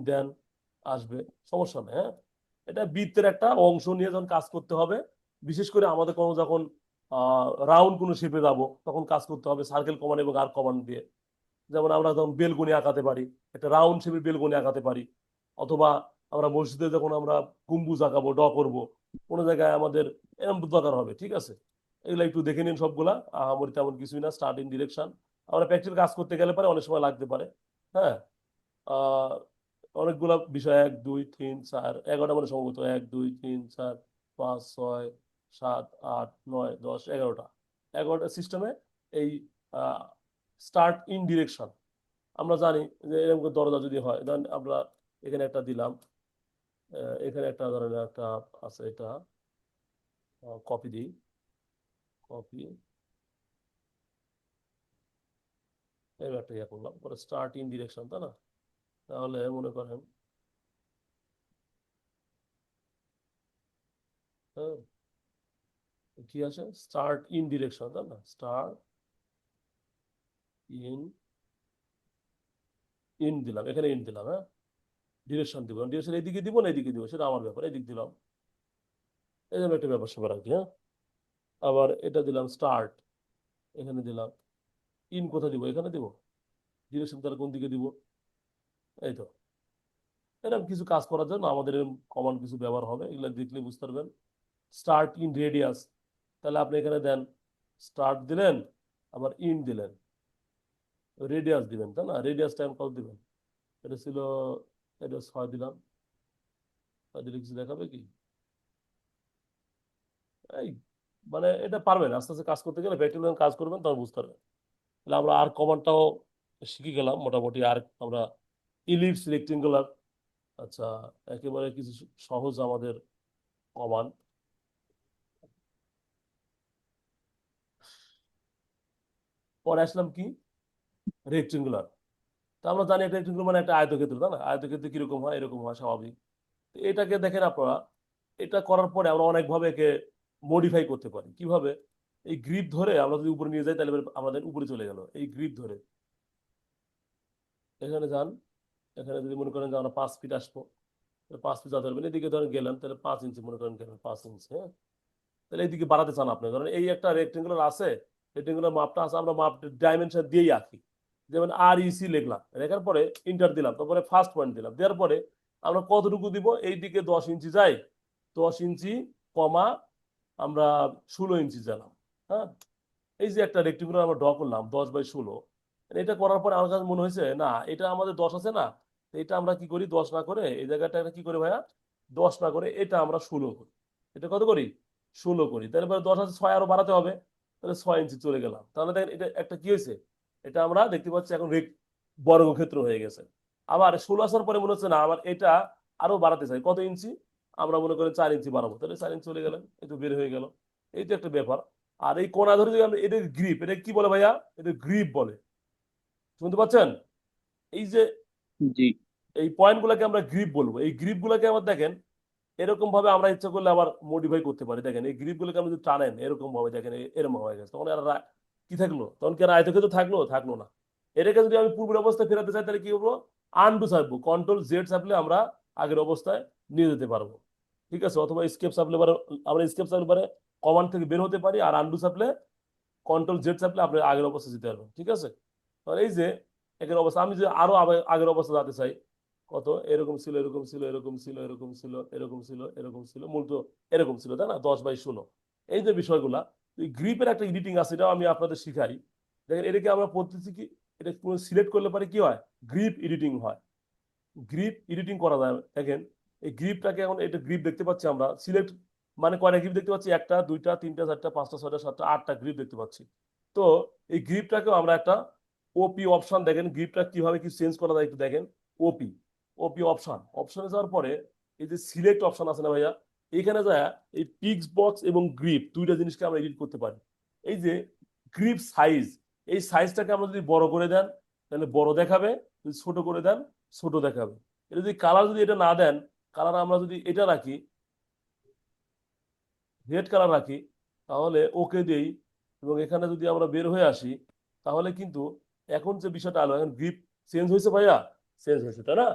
দেন আসবে, সমস্যা নেই, হ্যাঁ। এটা বৃত্তের একটা অংশ নিয়ে যখন কাজ করতে হবে, বিশেষ করে আমাদের কোনো যখন রাউন্ড কোনো শেপে যাব, তখন কাজ করতে হবে সার্কেল কমান্ড এবং আর কমান্ড দিয়ে। যেমন আমরা যখন বেলকনি আঁকাতে পারি, একটা রাউন্ড শেপের বেলকনি আঁকাতে পারি, অথবা আমরা মসজিদে যখন আমরা গম্বুজ আঁকাবো, করব, কোনো জায়গায় আমাদের এরকম দরকার হবে, ঠিক আছে। এগুলো একটু দেখে নিন সবগুলা, আমার তেমন কিছুই না, স্টার্ট ইন ডিরেকশন। আমরা প্র্যাকটিক্যাল কাজ করতে গেলে পরে অনেক সময় লাগতে পারে, হ্যাঁ। আহ অনেকগুলা বিষয়, 1 2 3 4 11টা মানে সম্ভবত, 1 2 3 4 5 6 7 8 9 10 11টা, 11টা সিস্টেমে এই স্টার্ট ইন ডিরেকশন। আমরা জানি যে এরকম করে দরজা যদি হয়, ধরেন আমরা এখানে একটা দিলাম, এখানে একটা ধরেন একটা আছে, এটা কপি দিই, কপি, এবার একটা ইয়ে করলাম, পরে স্টার্ট ইন ডিরেকশন, তাই না। তাহলে মনে করেন, হ্যাঁ, কি আছে, স্টার্ট ইন ডিরেকশন, তাই না, স্টার্ট ইন, ইন দিলাম, এখানে ইন দিলাম, হ্যাঁ। ডিরেকশন দিব, ডিরেকশন এইদিকে দিব না এইদিকে দিব, সেটা আমার ব্যাপার, এদিক দিলাম। এই জন্য একটা ব্যাপার স্যাপার আর কি, হ্যাঁ। আবার এটা দিলাম স্টার্ট, এখানে দিলাম। ইন কোথায় দিব? এখানে দিব। ডিরেকশন তার কোন দিকে দিব? এই তো। এরকম কিছু কাজ করার জন্য আমাদের এরকম কমান্ড কিছু ব্যবহার হবে, এগুলো দেখলে বুঝতে পারবেন। স্টার্ট ইন রেডিয়াস, তাহলে আপনি এখানে দেন স্টার্ট দিলেন, আবার ইন দিলেন, রেডিয়াস দিবেন, তাই না? রেডিয়াস টাইম কত দিবেন? এটা ছিল, এটা 6 দিলাম। আর দিলে কিছু দেখাবে কি? এই মানে এটা পারবেন, আস্তে আস্তে কাজ করতে গেলে প্র্যাকটিক্যাল কাজ করবেন তখন বুঝতে পারবেন। তাহলে আমরা আর কমান্ডটাও শিখে গেলাম মোটামুটি। আর আমরা ইলিপস, রেক্টেঙ্গুলার, আচ্ছা, একেবারে কিছু সহজ আমাদের কমান্ড। পরে আসলাম কি? রেক্টেঙ্গুলার। তা আমরা জানি একটা রেক্টেঙ্গুলার মানে একটা আয়তক্ষেত্র, তাই না? আয়তক্ষেত্র কিরকম হয়? এরকম হয় স্বাভাবিক। তো এটাকে দেখেন আপনারা, এটা করার পরে আমরা অনেকভাবে একে মডিফাই করতে পারি। কিভাবে? এই গ্রিপ ধরে আমরা যদি উপরে নিয়ে যাই তাহলে আমাদের উপরে চলে গেল। এই গ্রিপ ধরে এখানে যান, এখানে যদি মনে করেন যে আমরা 5 ফিট আসবো, 5 ফিট যাতে পারবেন, এদিকে ধরেন গেলেন, তাহলে 5 ইঞ্চি মনে করেন গেলেন, 5 ইঞ্চি, হ্যাঁ। তাহলে এইদিকে বাড়াতে চান আপনি, ধরেন এই একটা রেক্টেঙ্গুলার আছে, রেক্টেঙ্গুলার মাপটা আছে, আমরা মাপ ডাইমেনশন দিয়েই আঁকি। যেমন REC লিখলাম, লেখার পরে ইন্টার দিলাম, তারপরে ফার্স্ট পয়েন্ট দিলাম, দেওয়ার পরে আমরা কতটুকু দিব? এইদিকে 10 ইঞ্চি যাই, 10 ইঞ্চি কমা আমরা 16 ইঞ্চি দিলাম, হ্যাঁ। এই যে একটা রেক্টেঙ্গুলার আমরা ড্র করলাম 10/16, এটা করার পরে আমার কাছে মনে হয়েছে না, এটা আমাদের 10 আছে না, তো এটা আমরা কি করি, 10 না করে এই জায়গাটা কি করি ভাইয়া, 10 না করে এটা আমরা 16 করি। এটা কত করি? 16 করি। তাহলে পরে 10 আছে, 6 আরো বাড়াতে হবে, তাহলে 6 ইঞ্চি চলে গেলাম। তাহলে দেখেন এটা একটা কি হয়েছে, এটা আমরা দেখতে পাচ্ছি এখন বর্গক্ষেত্র হয়ে গেছে। আবার 16 আসার পরে মনে হচ্ছে না, আবার এটা আরো বাড়াতে চাই, কত ইঞ্চি? আমরা মনে করি 4 ইঞ্চি বাড়াবো, তাহলে 4 ইঞ্চি চলে গেলেন, এই তো বের হয়ে গেল। এই তো একটা ব্যাপার। আর এই কোণা ধরে যদি আমরা, এটা গ্রিপ, এটা কি বলে ভাইয়া? এটা গ্রিপ বলে, শুনতে পাচ্ছেন? এই যে জি। এই পয়েন্ট গুলাকে আমরা গ্রিপ বলবো। এই গ্রিপ গুলাকে আবার দেখেন এরকম ভাবে আমরা ইচ্ছা করলে আবার মডিফাই করতে পারি। দেখেন এই গ্রিপ গুলোকে আমরা যদি টানেন এরকম ভাবে, দেখেন এরকম হয়ে গেছে, তখন আর কি থাকলো? তখন কি আর আয়তক্ষেত্র থাকলো? থাকলো না। এটাকে যদি আমি পূর্বের অবস্থায় ফেরাতে চাই তাহলে কি করবো? আনডু চাপবো, কন্ট্রোল Z চাপলে আমরা আগের অবস্থায় নিয়ে যেতে পারবো, ঠিক আছে? অথবা স্কেপ চাপলে পরে, আমরা স্কেপ চাপলে পরে কমান্ড থেকে বের হতে পারি, আর আনডু চাপলে, কন্ট্রোল Z চাপলে আপনি আগের অবস্থা যেতে পারবেন, ঠিক আছে? তাহলে এই যে আগের অবস্থা, আমি যে আরো আগের অবস্থা যেতে চাই, কত এরকম ছিল, এরকম ছিল, এরকম ছিল, এরকম ছিল, এরকম ছিল, এরকম ছিল, মূলত এরকম ছিল, তাই না? 10/16। এই যে বিষয়গুলা, এই গ্রিপের একটা এডিটিং আছে, এটাও আমি আপনাদের শিখাই। দেখেন এটাকে আমরা পদ্ধতি কি, এটা সিলেক্ট করলে পরে কি হয়? গ্রিপ এডিটিং হয়। গ্রিপ এডিটিং করা যায়। দেখেন এই গ্রিপটাকে, এখন এটা গ্রিপ দেখতে পাচ্ছি আমরা, সিলেক্ট মানে কয়টা গ্রিপ দেখতে পাচ্ছি? 1টা 2টা 3টা 4টা 5টা 6টা 7টা 8টা গ্রিপ দেখতে পাচ্ছি। তো এই গ্রিপটাকেও আমরা একটা ওপি অপশন, দেখেন গ্রিপটা কিভাবে কি চেঞ্জ করা যায় একটু দেখেন। ওপি, ওপি অপশন, অপশনে যাওয়ার পরে এই যে সিলেক্ট অপশন আছে না ভাইয়া, এখানে যায় এই পিক্স বক্স এবং গ্রিপ দুইটা জিনিসকে আমরা এডিট করতে পারি। এই যে গ্রিপ সাইজ, এই সাইজটাকে আমরা যদি বড় করে দেন তাহলে বড় দেখাবে, যদি ছোট করে দেন ছোট দেখাবে। এটা যদি কালার, যদি এটা না দেন, কালার আমরা যদি এটা রাখি, রেড কালার রাখি, তাহলে ওকে দেই, এবং এখানে যদি আমরা বের হয়ে আসি, তাহলে কিন্তু এখন যে বিষয়টা আলো, এখন গ্রিপ চেঞ্জ হয়েছে ভাইয়া, চেঞ্জ হয়েছে, তাই না?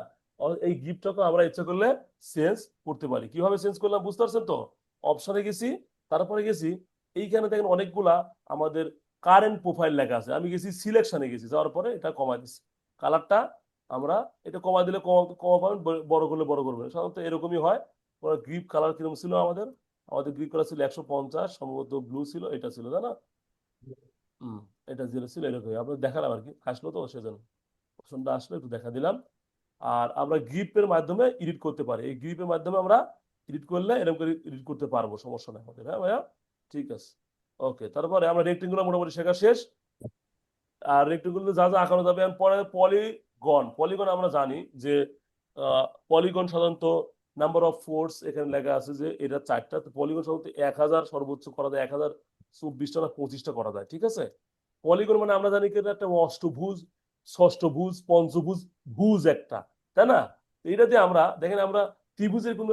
এই গ্রিপটাকে আমরা ইচ্ছা করলে চেঞ্জ করতে পারি। কিভাবে চেঞ্জ করলাম বুঝতে পারছেন তো? অপশনে গেছি, তারপরে গেছি, এইখানে দেখেন অনেকগুলা আমাদের কারেন্ট প্রোফাইল লেখা আছে, আমি গেছি সিলেকশনে, গেছি, যাওয়ার পরে এটা কমাই দিচ্ছি কালারটা। আমরা এটা কমাই দিলে কমা কমা পাবেন, বড় করলে বড় করবেন, সাধারণত এরকমই হয়। গ্রিপ কালার কিরকম ছিল আমাদের? আমাদের গ্রিপ কালার ছিল 150, সম্ভবত ব্লু ছিল, এটা ছিল, তাই না? হম, এটা যেটা ছিল এরকমই আপনার দেখালাম আর কি, আসলো তো সেজন্য অপশনটা আসলো, একটু দেখা দিলাম। আর আমরা গ্রিপের মাধ্যমে এডিট করতে পারি, এই গ্রিপের মাধ্যমে আমরা এডিট করলে এরকম করে এডিট করতে পারবো, সমস্যা নেই আমাদের। হ্যাঁ ভাইয়া, ঠিক আছে। ওকে, তারপরে আমরা রেক্টেঙ্গুলার মোটামুটি শেখা শেষ। আর রেক্টেঙ্গুলার যা যা আঁকানো যাবে, আর পরে পলিগন। পলিগন আমরা জানি যে পলিগন সাধারণত নাম্বার অফ ফোর্স, এখানে লেখা আছে যে এটা 4টা। তো পলিগন সাধারণত 1000 সর্বোচ্চ করা যায়, 1024টা না 25টা করা যায়, ঠিক আছে? পলিগন মানে আমরা জানি কি এটা একটা অষ্টভুজ, ষষ্ঠভুজ, পঞ্চভুজ, ভুজ একটা, তাই না? তো এটা দিয়ে আমরা দেখেন, আমরা ত্রিভুজের কোনো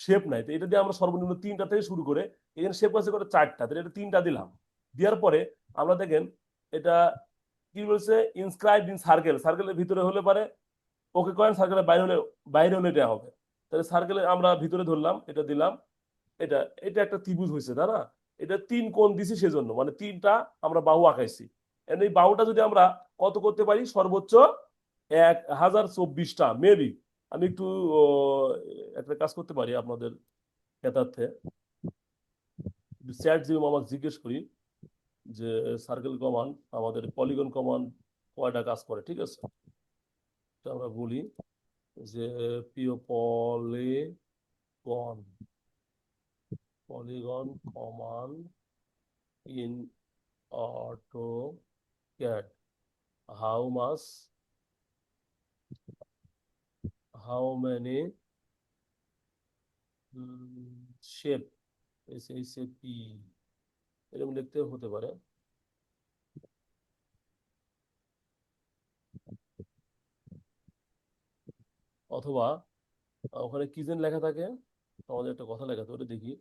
শেপ নাই, তো এটা দিয়ে আমরা সর্বনিম্ন 3টা থেকে শুরু করে, এখানে শেপ আছে করে 4টা, তো এটা 3টা দিলাম। দেওয়ার পরে আমরা দেখেন এটা কি বলছে, ইনস্ক্রাইবড ইন সার্কেল, সার্কেলের ভিতরে হলে পারে ওকে কয়েন, সার্কেলের বাইরে হলে এটা হবে। তাহলে সার্কেলে আমরা ভিতরে ধরলাম, এটা দিলাম, এটা এটা একটা ত্রিভুজ হয়েছে, তাই না? এটা 3 কোণ দিছি সেজন্য, মানে 3টা আমরা বাহু আঁকাইছি। এই বাহুটা যদি আমরা কত করতে পারি, সর্বোচ্চ 1024টা মেবি। আমি একটু ও, একটা কাজ করতে পারি আপনাদের ক্ষেত্রে, চ্যাট জিপি আমাকে জিজ্ঞেস করি যে সার্কেল কমান্ড, আমাদের পলিগন কমান্ড কয়টা কাজ করে, ঠিক আছে? তো আমরা বলি যে প্রিয় polygon, polygon command in AutoCAD, how much, how many shape, SHAP এরকম লিখতে হতে পারে। অথবা ওখানে কি যেন লেখা থাকে, আমাদের একটা কথা লেখা থাকে, ওটা দেখি।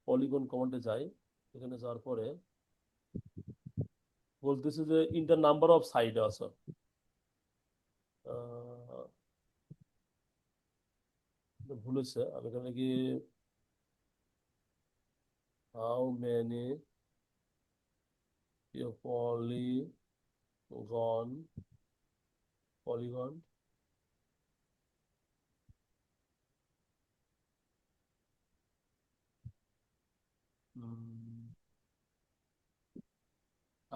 পলিগন কমান্ডে যাই, এখানে যাওয়ার পরে বলতেছে যে ইন্টার নাম্বার অফ সাইড আছে, ভুলেছে। আমি এখানে কি হাউ মেনি পলিগন, পলিগন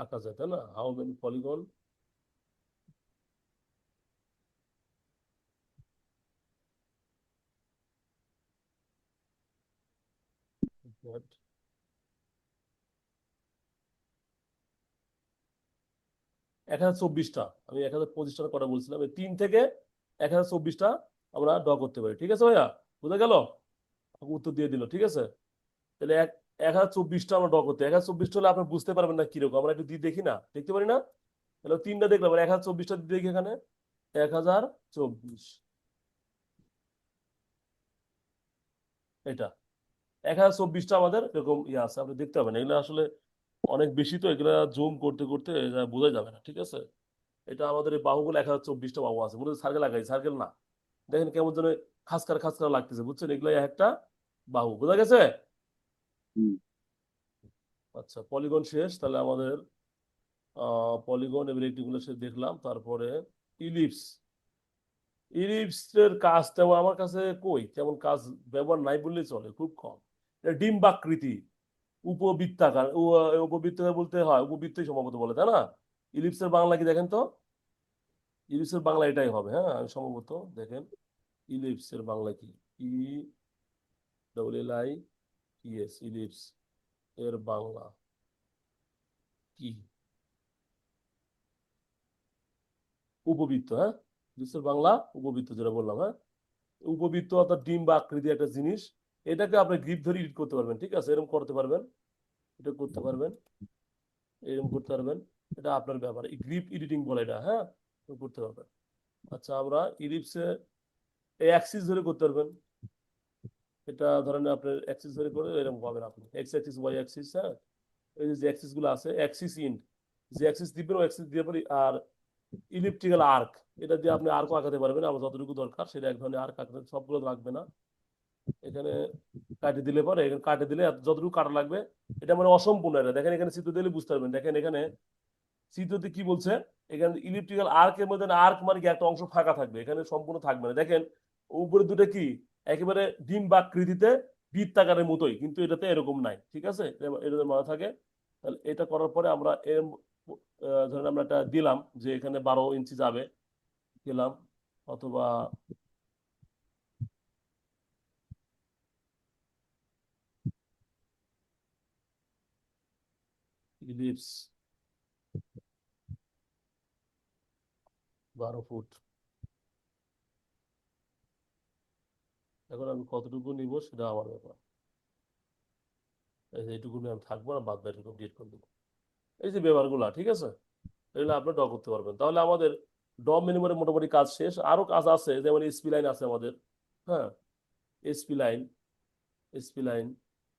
আঁকা যায়, তাই না? হাউ মেনি পলিগন, এক হাজার চব্বিশটা। আমি 1025টার কথা বলছিলাম, এই 3 থেকে 1024টা আমরা ড্র করতে পারি, ঠিক আছে ভাইয়া? বুঝা গেল? উত্তর দিয়ে দিল, ঠিক আছে। তাহলে 1024টা আমরা ড্র করতে, 1024টা হলে আপনি বুঝতে পারবেন না কিরকম, আমরা একটু দিয়ে দেখি না, দেখতে পারি না? তাহলে 3টা দেখলাম, 1024টা দেখি এখানে 1024, এটা 1024টা আমাদের এরকম ইয়ে আছে, আপনি দেখতে পাবেন। এগুলো আসলে অনেক বেশি, তো এগুলা জুম করতে করতে এটা বোঝা যাবে না, ঠিক আছে? এটা আমাদের এই বাহুগুলো 1024টা বাহু আছে, মনে হচ্ছে সার্কেল লাগাই, সার্কেল না। দেখেন কেমন যেন খাসকার খাসকার লাগতেছে, বুঝছেন? এগুলো একটা বাহু, বোঝা গেছে? হুম। আচ্ছা, পলিগন শেষ। তাহলে আমাদের পলিগন এবং রেক্টিগুলো সে দেখলাম। তারপরে ইলিপস, ইলিপসের কাজ তেমন আমার কাছে কই তেমন কাজ ব্যবহার নাই বললেই চলে, খুব কম। এটা ডিম্বাকৃতি, উপবৃত্তাকার, উপবৃত্তাকার বলতে হয়, উপবৃত্তই সম্ভবত বলে, তাই না? ইলিপসের বাংলা কি দেখেন তো, ইলিপসের বাংলা এটাই হবে, হ্যাঁ আমি সম্ভবত, দেখেন ইলিপসের বাংলা কি, ILLIPS, ইলিপস এর বাংলা কি? উপবৃত্ত, হ্যাঁ, ইলিপসের বাংলা উপবৃত্ত, যেটা বললাম, হ্যাঁ। উপবৃত্ত অর্থাৎ ডিম বা আকৃতি একটা জিনিস, এটাকে আপনি গ্রিপ ধরে এডিট করতে পারবেন, ঠিক আছে? এরকম করতে পারবেন, এটা করতে পারবেন, এরকম করতে পারবেন, এটা আপনার ব্যাপার, এই গ্রিপ এডিটিং বলে এটা, হ্যাঁ, করতে পারবেন। আচ্ছা, আমরা ইলিপসে এই অ্যাক্সিস ধরে করতে পারবেন, এটা ধরেন আপনার অ্যাক্সিস ধরে করে এরকম পাবেন আপনি, এক্স অ্যাক্সিস, ওয়াই অ্যাক্সিস, হ্যাঁ। এই যে অ্যাক্সিস গুলো আছে, অ্যাক্সিস ইন্ড, যে অ্যাক্সিস দিবেন ও অ্যাক্সিস দিয়ে পারি। আর ইলিপ্টিক্যাল আর্ক, এটা দিয়ে আপনি আর্কও আঁকাতে পারবেন, আমার যতটুকু দরকার সেটা এক ধরনের আর্ক আঁকতে, সবগুলো লাগবে না। এখানে কাটে দিলে পরে, এখানে কাটে দিলে যতটুকু কাটা লাগবে, এটা মানে অসম্পূর্ণ। এটা দেখেন, এখানে চিত্র দিলে বুঝতে পারবেন। দেখেন এখানে চিত্রতে কি বলছে, এখানে ইলিপ্টিক্যাল আর্কের মধ্যে আর্ক মানে কি একটা অংশ ফাঁকা থাকবে, এখানে সম্পূর্ণ থাকবে না। দেখেন উপরে দুটো কি একেবারে ডিম্বাকৃতিতে বৃত্তাকারের মতোই, কিন্তু এটাতে এরকম নাই, ঠিক আছে? এটা মনে থাকে। তাহলে এটা করার পরে আমরা ধরেন আমরা এটা দিলাম যে এখানে 12 ইঞ্চি যাবে, দিলাম। অথবা ইলিপস 12 ফুট, এখন আমি কতটুকু নিব সেটা আমার ব্যাপার, এইটুকুনি আমি থাকবো না, বাদ বাকিটুকু ডিলিট করে দেবো। এই যে ব্যাপারগুলা, ঠিক আছে? এগুলো আপনি ড্র করতে পারবেন। তাহলে আমাদের ড্র মিনিমামের মোটামুটি কাজ শেষ। আরো কাজ আছে, যেমন এসপি লাইন আছে আমাদের, হ্যাঁ। SP line, SP line,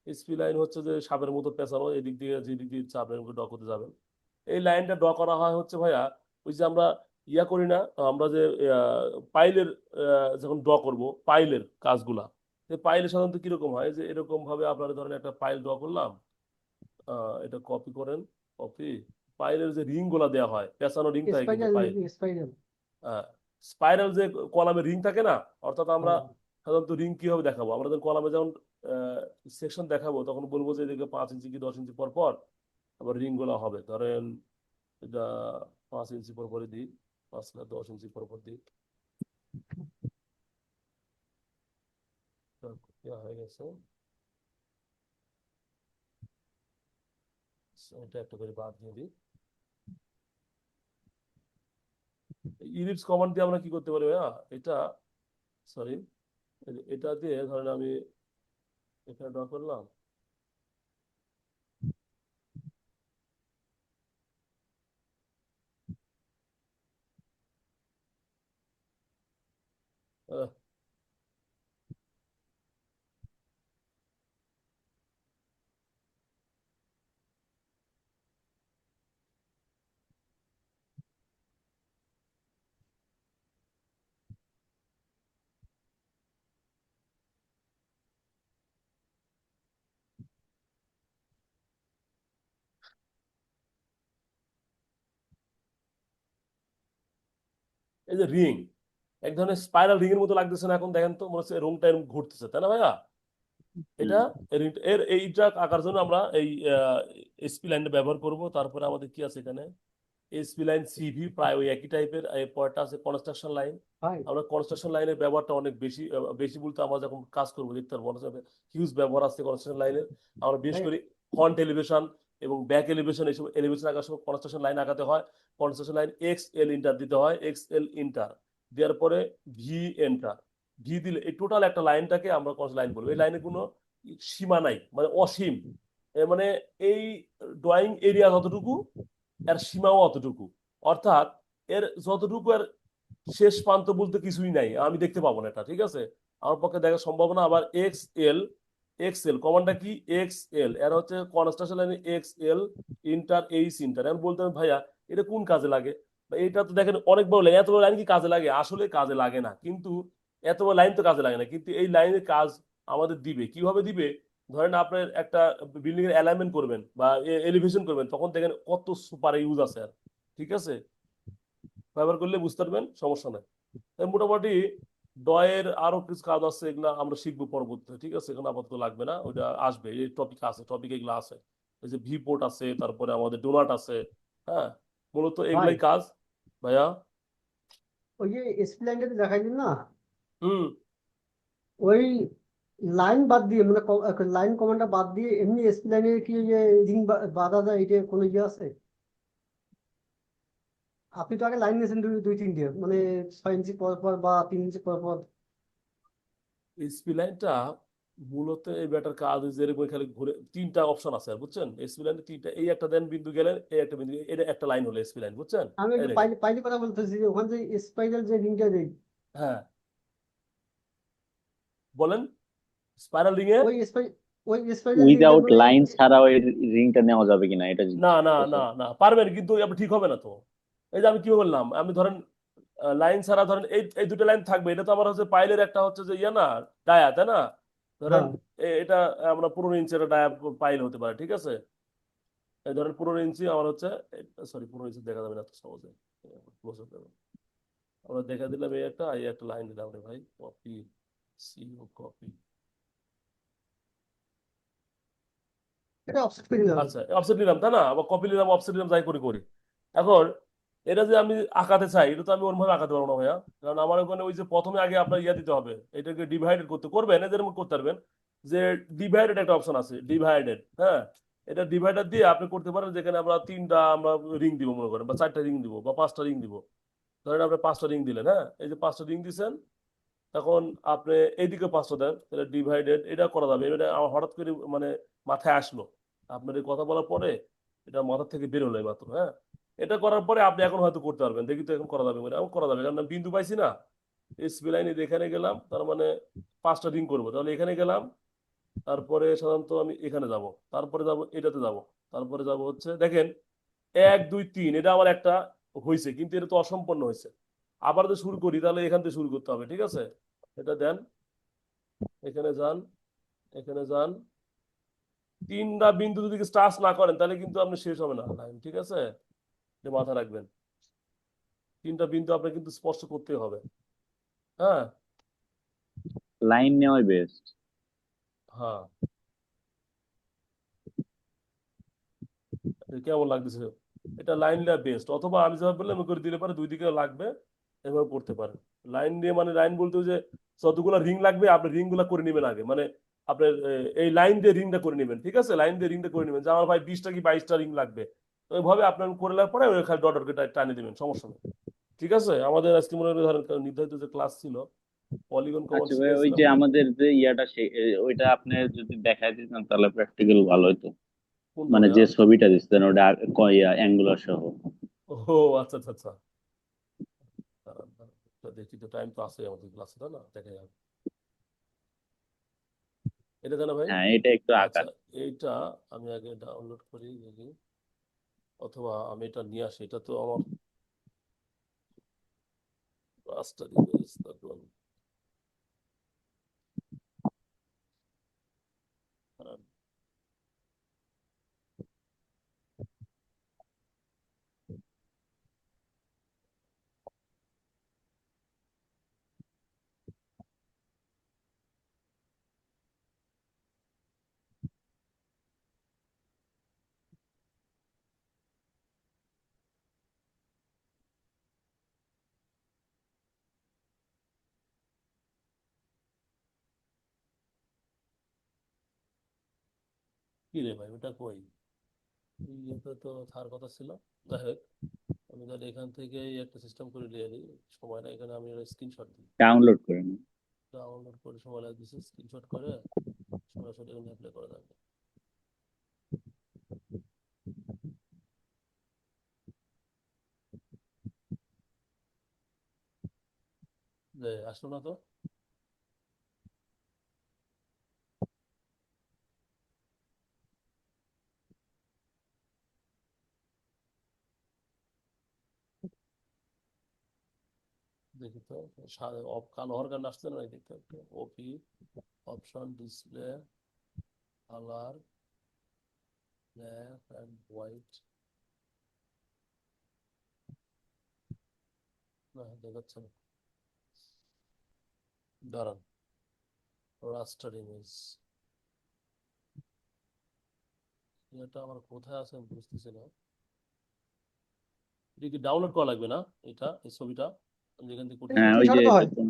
SP line হচ্ছে যে সাপের মতো পেঁচানো, এদিক দিয়ে যেদিক দিয়ে ইচ্ছা আপনার ড্র করতে যাবেন। এই লাইনটা ড্র করা হয় হচ্ছে ভাইয়া, ওই যে আমরা ইয়া করি না, আমরা যে পাইলের যখন ড্র করব, পাইলের কাজগুলা, পাইলে সাধারণত কিরকম হয়, যে এরকম ভাবে আপনারা ধরেন একটা পাইল ড্র করলাম, এটা কপি করেন, কপি, পাইলের যে রিং গুলা দেওয়া হয়, পেঁচানো রিং থাকে কিন্তু স্পাইরাল পাইল, স্পাইরাল। স্পাইরাল যে কলামে রিং থাকে না, অর্থাৎ আমরা হ্যাঁ সাধারণত রিং কিভাবে দেখাবো, আমরা যখন কলামে যেমন সেকশন দেখাবো তখন বলবো যে এদিকে 5 ইঞ্চি কি 10 ইঞ্চি পর পর আবার রিং গুলা হবে, ধরেন এটা 5 ইঞ্চি পর পরে দিই, 5 না 10 ইঞ্চি পর পর দিই, এটা হয়ে গেছে। এটা একটা করে বাদ দিয়ে দিই। ইলিপস কমান্ড দিয়ে আমরা কি করতে পারি ভাইয়া, এটা, সরি, এটা দিয়ে ধরেন আমি এখানে ড্র করলাম, আহ, এই যে রিং, এক ধরনের স্পাইরাল রিং এর মতো লাগতেছে না এখন, দেখেন তো মনে হচ্ছে রুমটা এরকম ঘুরতেছে, তাই না ভাইয়া? এটা এইটা আঁকার জন্য আমরা এই এসপি লাইনটা ব্যবহার করব। তারপরে আমাদের কি আছে এখানে, এসপি লাইন, সিভি, প্রায় ওই একই টাইপের। এই পরটা আছে কনস্ট্রাকশন লাইন। ভাই। আমরা কনস্ট্রাকশন লাইনের ব্যবহারটা অনেক বেশি, বেশি বলতে আমরা যখন কাজ করবো দেখতে পারবো হিউজ ব্যবহার আছে কনস্ট্রাকশন লাইনের। আমরা বিশেষ ভাই করে ফ্রন্ট এলিভেশন এবং ব্যাক এলিভেশন, এইসব এলিভেশন আঁকার সময় কনস্ট্রাকশন লাইন আঁকাতে হয়। Construction line X L inter দিতে হয়, এক্স এল ইন্টার দেওয়ার পরে ভি এন্টার, ভি দিলে এই টোটাল একটা লাইনটাকে আমরা লাইন বলবো। এই লাইনে কোনো সীমা নাই, মানে অসীম। মানে এই ড্রয়িং এরিয়া যতটুকু, এর সীমাও অতটুকু, অর্থাৎ এর যতটুকু এর শেষ প্রান্ত বলতে কিছুই নাই, আমি দেখতে পাবো না এটা, ঠিক আছে? আমার পক্ষে দেখা সম্ভব না। আবার এক্স এল, এক্স এল কমান্ডটা কি, এক্স এল এর হচ্ছে কনস্ট্রাকশন লাইনে X L inter H inter. এখন বলতে হবে ভাইয়া এটা কোন কাজে লাগে, এটা তো দেখেন অনেক বড় লাইন, এত বড় লাইন কি কাজে লাগে? আসলে কাজে লাগে না, কিন্তু এত বড় লাইন তো কাজে লাগে না, কিন্তু এই লাইনের কাজ আমাদের দিবে। কিভাবে দিবে, ধরেন আপনার একটা বিল্ডিং এর অ্যালাইনমেন্ট করবেন বা এলিভেশন করবেন, তখন দেখেন কত সুপার ইউজ আছে আর, ঠিক আছে? ব্যবহার করলে বুঝতে পারবেন, সমস্যা নাই। তাই মোটামুটি ডয়ের আরো কিছু কাজ আছে, এগুলা আমরা শিখবো পরবর্তীতে, ঠিক আছে? এখন আপাতত লাগবে না, ওইটা আসবে, এই টপিক আছে, টপিক এগুলো আছে। এই যে ভি পোর্ট আছে, তারপরে আমাদের ডোনাট আছে, হ্যাঁ, মূলত ভাই এগুলাই কাজ ভাইয়া। ওই যে এসপি লাইনটাতে দেখাইলেন না, হুম। ওই লাইন বাদ দিয়ে মানে লাইন কমান্ডটা বাদ দিয়ে এমনি এসপি লাইনে কি ওই যে রিং বাঁধা যায়, এটা কোনো ইয়ে আছে? আপনি তো আগে লাইন নিয়েছেন দুই দুই তিন দিয়ে, মানে 6 ইঞ্চি পর পর বা 3 ইঞ্চি পর পর। এসপি লাইনটা মূলত এই ব্যাটার কাজ হচ্ছে এরকম, খালি ঘুরে তিনটা অপশন আছে আর, বুঝছেন? এসপি লাইনে তিনটা, এই একটা দেন বিন্দু গেলেন, এই একটা বিন্দু, এটা একটা লাইন হলো এসপি লাইন, বুঝছেন? আমি এই একটু দেখেন, পাইলে পাইলে কথা বলতেছি যে ওখানে যে স্পাইরাল যে রিংটা দেই, হ্যাঁ বলেন, স্পাইরাল রিং এ, ওই স্পাই ওই স্পাইরাল রিংটা উইদাউট মানে লাইন ছাড়া ওই রিংটা নেওয়া যাবে কিনা এটা না জিজ্ঞেস না না করতেছে। না পারবেন, কিন্তু আপনি ঠিক হবে না তো। এই যে আমি কি বললাম, আমি ধরেন লাইন ছাড়া ধরেন এই এই দুটো লাইন থাকবে, এটা তো আমার হচ্ছে পাইলের একটা হচ্ছে যে ইয়ে না, ডায়া, তাই না? ধরেন হ্যাঁ এটা আমরা 15 ইঞ্চি একটা ডায়া পাইল হতে পারে, ঠিক আছে? এই ধরেন 15 ইঞ্চি আমার হচ্ছে, সরি 15 ইঞ্চি দেখা যাবে না তো সহজে, close up দেবো। আমরা দেখা দিলাম এই একটা লাইন দিলাম রে ভাই, কপি, সিও কপি, এটা অফসেট করে নিতে হবে। আচ্ছা অফসেট নিলাম, তাই না? আবার কপি নিলাম, অফসেট নিলাম, যাই করি করি। এখন এটা যে আমি আঁকাতে চাই, এটা তো আমি ওরভাবে আঁকাতে পারবো না ভাইয়া, কারণ আমার ওখানে ওই যে প্রথমে আগে আপনার ইয়া দিতে হবে, এটাকে ডিভাইডেড করতে করবেন, এদের মধ্যে করতে পারবেন যে ডিভাইডেড একটা অপশন আছে, ডিভাইডেড, হ্যাঁ, এটা ডিভাইডার দিয়ে আপনি করতে পারেন, যেখানে আমরা তিনটা আমরা রিং দিব মনে করেন, বা চারটা রিং দিব, বা পাঁচটা রিং দিব। ধরেন আপনি পাঁচটা রিং দিলেন, হ্যাঁ, এই যে পাঁচটা রিং দিচ্ছেন, তখন আপনি এইদিকে পাঁচটা দেন, তাহলে ডিভাইডেড এটা করা যাবে। এটা আমার হঠাৎ করে মানে মাথায় আসলো, আপনার এই কথা বলার পরে এটা মাথা থেকে বের হলো এই মাত্র, হ্যাঁ। এটা করার পরে আপনি এখন হয়তো করতে পারবেন, দেখি তো এখন করা যাবে বলে, এখন করা যাবে, কারণ আমি বিন্দু পাইছি না। এসপি লাইনে এখানে গেলাম, তার মানে পাঁচটা রিং করবো, তাহলে এখানে গেলাম, তারপরে সাধারণত আমি এখানে যাব, তারপরে যাব এটাতে যাব, তারপরে যাব হচ্ছে দেখেন 1 2 3, এটা আমার একটা হয়েছে, কিন্তু এটা তো অসম্পূর্ণ হয়েছে। আবার যদি শুরু করি তাহলে এখান থেকে শুরু করতে হবে, ঠিক আছে? এটা দেন, এখানে যান, এখানে যান। তিনটা বিন্দু যদি টাচ না করেন তাহলে কিন্তু আপনি শেষ হবে না লাইন, ঠিক আছে? এটা মাথায় রাখবেন, তিনটা বিন্দু আপনাকে কিন্তু স্পর্শ করতে হবে। হ্যাঁ, লাইন নেওয়াই বেস্ট। হ্যাঁ। এটা কেমন লাগতেছে? এটা লাইন দেওয়া বেস্ট, অথবা আমি যেভাবে বললাম করে দিলে পারে, দুই দিকে লাগবে, এভাবে করতে পারেন। লাইন দিয়ে মানে লাইন বলতে ওই যে যতগুলো রিং লাগবে আপনি রিং গুলা করে নেবেন আগে, মানে আপনার এই লাইন দিয়ে রিংটা করে নেবেন, ঠিক আছে? লাইন দিয়ে রিংটা করে নেবেন যে আমার ভাই 20টা কি 22টা রিং লাগবে, তো ওইভাবে আপনার করে নেওয়ার পরে ওই খালি ডট ডট টানিয়ে দেবেন, সমস্যা নেই। ঠিক আছে, আমাদের আজকে মনে হয় ধরেন নির্ধারিত যে ক্লাস ছিল, পলিগন কমান্ড আচ্ছা ভাই, ওই শিখেছিলাম। যে আমাদের যে ইয়াটা ওইটা আপনি যদি দেখাই দিতেন তাহলে প্র্যাকটিক্যাল ভালো হতো। কোনটা মানে ভাইয়া? যে ছবিটা দিচ্ছেন ওটা অ্যাঙ্গুলার সহ। ও আচ্ছা আচ্ছা আচ্ছা, দাঁড়ান, দাঁড়ান, তো দেখি তো, টাইম তো আছে আমাদের ক্লাসে, তাই না? দেখা যাবে, এটা জানা ভাই। হ্যাঁ, এটা একটু আচ্ছা, আঁকা। এইটা আমি আগে ডাউনলোড করি দেখি, অথবা আমি এটা নিয়ে আসি, এটা তো আমার রাস্টার ইমেজ তখন। কি রে ভাই, ওটা কই? ইয়েতে তো থার কথা ছিল। যাই হোক, আমি তাহলে এখান থেকে একটা সিস্টেম করে নিয়ে নিই, সময় না, এখানে আমি স্ক্রিনশট দিই। ডাউনলোড করে নিন। ডাউনলোড করে সময় লাগতেছে, স্ক্রিনশট করে সরাসরি এখানে অ্যাপ্লাই করা যাবে। যে আসলো না তো। দেখি তো, কালো হওয়ার কারণে আসছে না, দেখতে একটা OP option display colour black and white, না দেখাচ্ছে না, দাঁড়ান, রাস্টার ইমেজ, এটা আমার কোথায় আছে আমি বুঝতেছি না। এটা কি ডাউনলোড করা লাগবে না? এটা এই ছবিটা আমি যেখান থেকে করতেছি। হ্যাঁ, ওই স্ক্রিনশট যে তো হয়। দেখুন,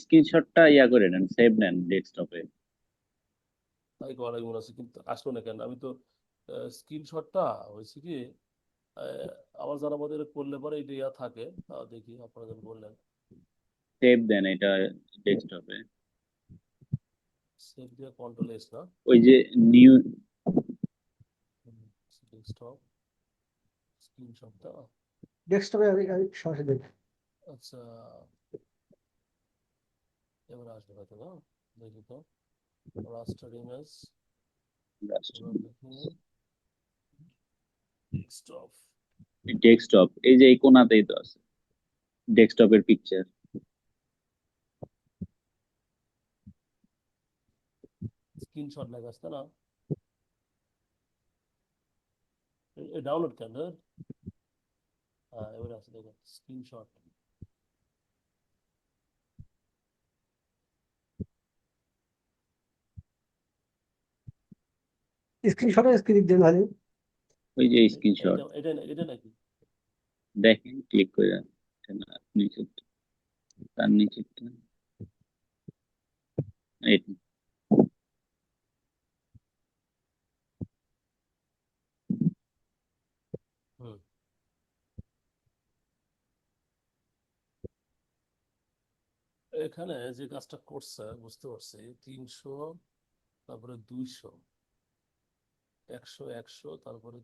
স্ক্রিনশটটা করে নেন, সেভ নেন ডেস্কটপে। তাই করা লাগবে মনে হচ্ছে, কিন্তু আসলো না কেন? আমি তো স্ক্রিনশটটা হয়েছে কি, আমার জানা মতো এটা করলে পরে এটা ইয়া থাকে, দেখি আপনারা যখন বললেন। সেভ দেন এটা ডেস্কটপে। সেভ দিয়ে কন্ট্রোল এস না? ওই যে নিউ। ডেস্কটপ স্ক্রিনশটটা, ডেস্কটপে আমি সরাসরি দেখি। আচ্ছা, এবার আসবে হয়তো না, দেখি তো, রাস্টার ইমেজ, দেখি ডেস্কটপ, ডেস্কটপ এই যে এই কোনাতেই তো আছে ডেস্কটপের পিকচার। স্ক্রিনশট লেখা আসছে না? ডাউনলোড কেন? হ্যাঁ, এবারে আছে, দেখুন স্ক্রিনশট। স্ক্রিনশটে স্ক্রিন দেন ভাই। ওই যে স্ক্রিনশট, এটা এটা এটা নাকি? দেখেন ক্লিক করে নিচে, তার নিচে এই হুম, এখানে যে কাজটা করছে বুঝতে পারছি, 300, তারপরে 200, 100, 100, তারপরে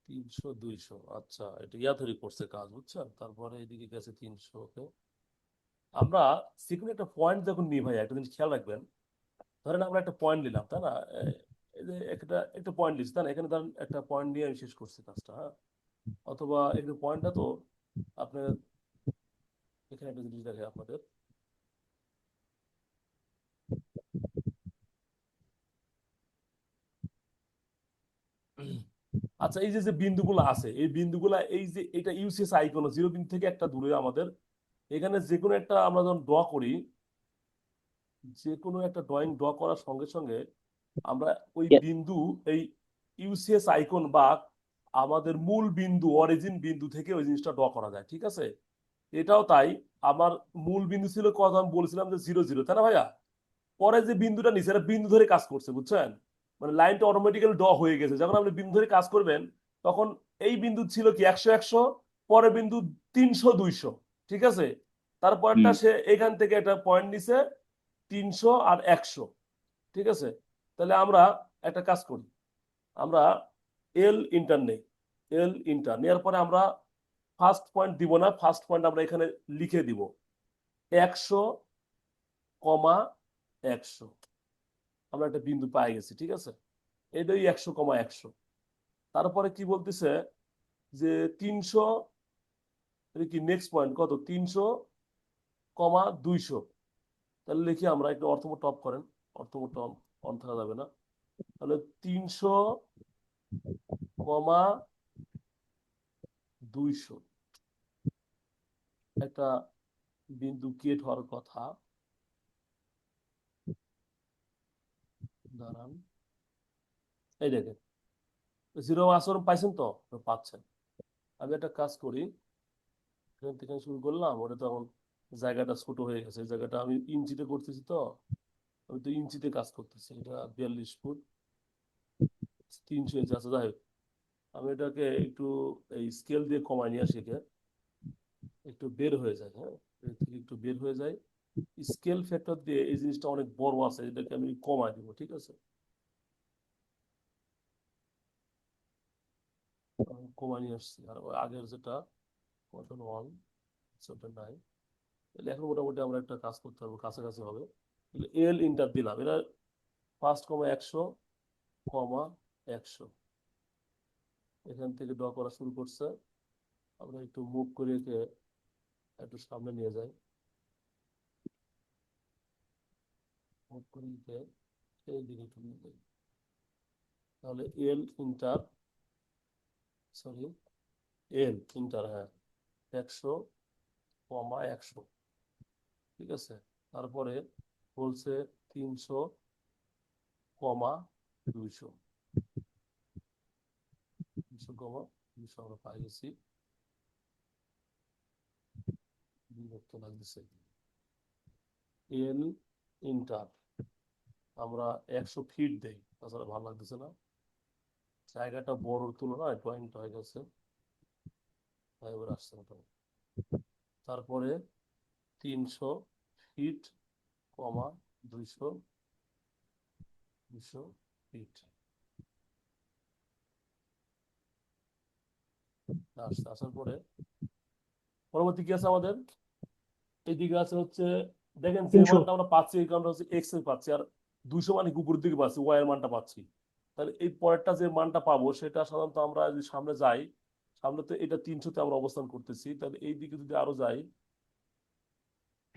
300, 200, আচ্ছা এটা ইয়া তৈরি করছে কাজ, বুঝছেন? তারপরে এদিকে গেছে 300 কে। আমরা সিকুয়েন্স একটা পয়েন্ট যখন নিই ভাই, একটা জিনিস খেয়াল রাখবেন, ধরেন আমরা একটা পয়েন্ট নিলাম, তাই না? এই যে একটা একটা পয়েন্ট নিচ্ছি, তাই না? এখানে ধরেন একটা পয়েন্ট নিয়ে আমি শেষ করছি কাজটা, হ্যাঁ? অথবা এখানে পয়েন্টটা তো আপনার, এখানে একটা জিনিস দেখে আপনাদের, আচ্ছা, এই যে যে বিন্দুগুলো আছে, এই বিন্দুগুলা, এই যে এটা ইউসিএস আইকন, জিরো বিন্দু থেকে একটা দূরে আমাদের এখানে যে কোনো একটা আমরা যখন ড্র করি, যে কোনো একটা ড্রয়িং ড্র করার সঙ্গে সঙ্গে আমরা ওই বিন্দু, এই ইউসিএস আইকন বা আমাদের মূল বিন্দু, অরিজিন বিন্দু থেকে ওই জিনিসটা ড্র করা যায়, ঠিক আছে? এটাও তাই। আমার মূল বিন্দু ছিল কত, আমি বলেছিলাম যে 0 0, তাই না ভাইয়া? পরে যে বিন্দুটা নিচে, এটা বিন্দু ধরে কাজ করছে, বুঝছেন? মানে লাইনটা অটোমেটিক্যালি ড্র হয়ে গেছে। যখন আপনি বিন্দু ধরে কাজ করবেন, তখন এই বিন্দু ছিল কি 100 100, পরে বিন্দু 300 200, ঠিক আছে? তারপরটা হুম সে এখান থেকে একটা পয়েন্ট নিছে 300 আর 100, ঠিক আছে? তাহলে আমরা একটা কাজ করি, আমরা এল ইন্টার নেই। এল ইন্টার নেওয়ার পরে আমরা ফার্স্ট পয়েন্ট দিব না, ফার্স্ট পয়েন্ট আমরা এখানে লিখে দিব 100,100। আমরা একটা বিন্দু পাই গেছি, ঠিক আছে? এটাই 100,100। তারপরে কি বলতেছে যে 300, এটা কি নেক্সট পয়েন্ট কত, 300,200। তাহলে লিখি আমরা, একটু অর্থমোট অফ করেন, অর্থমোট অন থাকা যাবে না। তাহলে 300,200 একটা বিন্দু ক্রিয়েট হওয়ার কথা। দাঁড়ান, এই দেখেন, জিরো আচরণ পাইছেন তো? পাচ্ছেন। আমি একটা কাজ করি, এখান থেকে শুরু করলাম, ওটা তো এখন জায়গাটা ছোট হয়ে গেছে। এই জায়গাটা আমি ইঞ্চিতে করতেছি, তো আমি তো ইঞ্চিতে কাজ করতেছি। এটা 42 ফুট 300 ইঞ্চি আছে। যাই হোক, আমি এটাকে একটু এই স্কেল দিয়ে কমাই নিয়ে আসি, একটু বের হয়ে যায়, হ্যাঁ, এর থেকে একটু বের হয়ে যায়। স্কেল ফ্যাক্টর দিয়ে এই জিনিসটা অনেক বড় আছে, এটাকে আমি কমাই দিব, ঠিক আছে? আমি কমাই নিয়ে আসছি। আর ওই আগের যেটা কত 1 সেটা নাই। তাহলে এখন মোটামুটি আমরা একটা কাজ করতে পারবো, কাছাকাছি হবে। এল ইন্টার দিলাম, এটা 100,100,100 এখান থেকে ড্র করা শুরু করছে। আমরা একটু মুভ করে একে একটু সামনে নিয়ে যাই, মুভ করে একে এই দিকে একটু নিয়ে যাই। তাহলে এল ইন্টার, সরি, এল ইন্টার, হ্যাঁ, 100,100, ঠিক আছে? তারপরে বলছে 300,200, 300,200 আমরা পাই গেছি। বিরক্ত লাগতেছে। এল ইন্টার আমরা 100 ফিট দেই, তাছাড়া ভালো লাগতেছে না। জায়গাটা বড়র তুলনায় ড্রয়িংটা হয়ে গেছে, তাই এবার আসছে মোটামুটি। তারপরে 300 ফিট, 200, 200 ফিট আসছে। আসার পরে পরবর্তী কি আছে আমাদের? এইদিকে আছে হচ্ছে, দেখেন যে 300। মানটা আমরা পাচ্ছি, এই কারণটা হচ্ছে এক্স এর পাচ্ছি, আর 200 মানে উপরের দিকে পাচ্ছি, ওয়াই এর মানটা পাচ্ছি। তাহলে এই পরেরটা যে মানটা পাবো, সেটা সাধারণত আমরা যদি সামনে যাই, সামনে তো এটা 300-তে আমরা অবস্থান করতেছি, তাহলে এই দিকে যদি আরো যাই,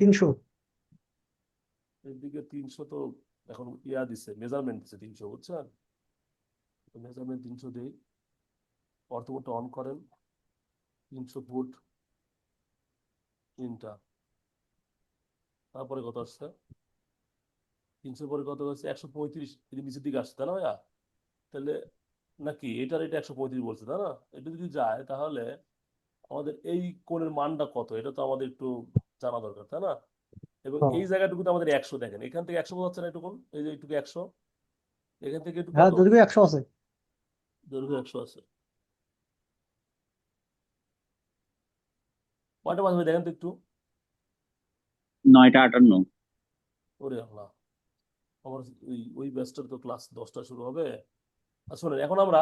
300। এইদিকে 300 তো এখন ইয়া দিছে, মেজারমেন্ট দিছে 300, বুঝছেন? মেজারমেন্ট 300 দেই, অর্থবোধটা অন করেন, 300 ফুট ইন্টার। তারপরে কত আসছে? 300 পরে কত হচ্ছে? 135, যদি নিচের দিকে আসছে, তাই না ভাইয়া? তাহলে নাকি এটার, এটা 135 বলছে, তাই না? এটা যদি যায়, তাহলে আমাদের এই কোণের মানটা কত, এটা তো আমাদের একটু জানা দরকার, তাই না? এবং হ্যাঁ, এই জায়গাটুকুতে আমাদের 100, দেখেন এখান থেকে 100 বোঝাচ্ছে না এটুকু, এই যে এইটুকু 100, এখান থেকে একটু হ্যাঁ, কত, দৈর্ঘ্য 100 আছে। দৈর্ঘ্য 100 আছে। কয়টা মাস হবে দেখেন তো একটু। 9টা 58। ওরে আল্লাহ, আমার ওই ওই ব্যাচটার তো ক্লাস 10টা শুরু হবে। আর শোনেন, এখন আমরা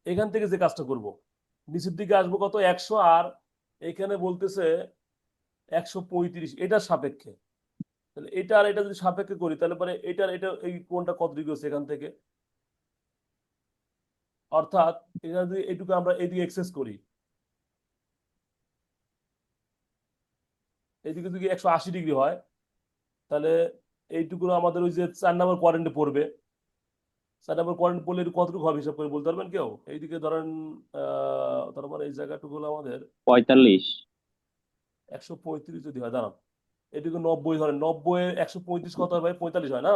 এখান থেকে যে কাজটা করব, নিচের দিকে আসবো কত, 100, আর এখানে বলতেছে 135 এটার সাপেক্ষে। তাহলে এটা আর এটা যদি সাপেক্ষে করি, তাহলে পরে এটার এটা এই কোণটা কত ডিগ্রি হচ্ছে এখান থেকে, অর্থাৎ এখানে যদি এইটুকু আমরা এইদিকে এক্সেস করি, এইদিকে যদি 180 ডিগ্রি হয়, তাহলে এইটুকু আমাদের ওই যে 4 নম্বর কোয়াড্রেন্টে পড়বে। 4 নাম্বার কোয়াড্রেন্ট পড়লে এটা কতটুকু হবে হিসাব করে বলতে পারবেন কেউ? এইদিকে ধরেন তার মানে এই জায়গাটুকু হলো আমাদের 45। 135 যদি হয়, দাঁড়ান, এটুকু 90 ধরেন, 90 135 কত হয় ভাই? 45 হয় না?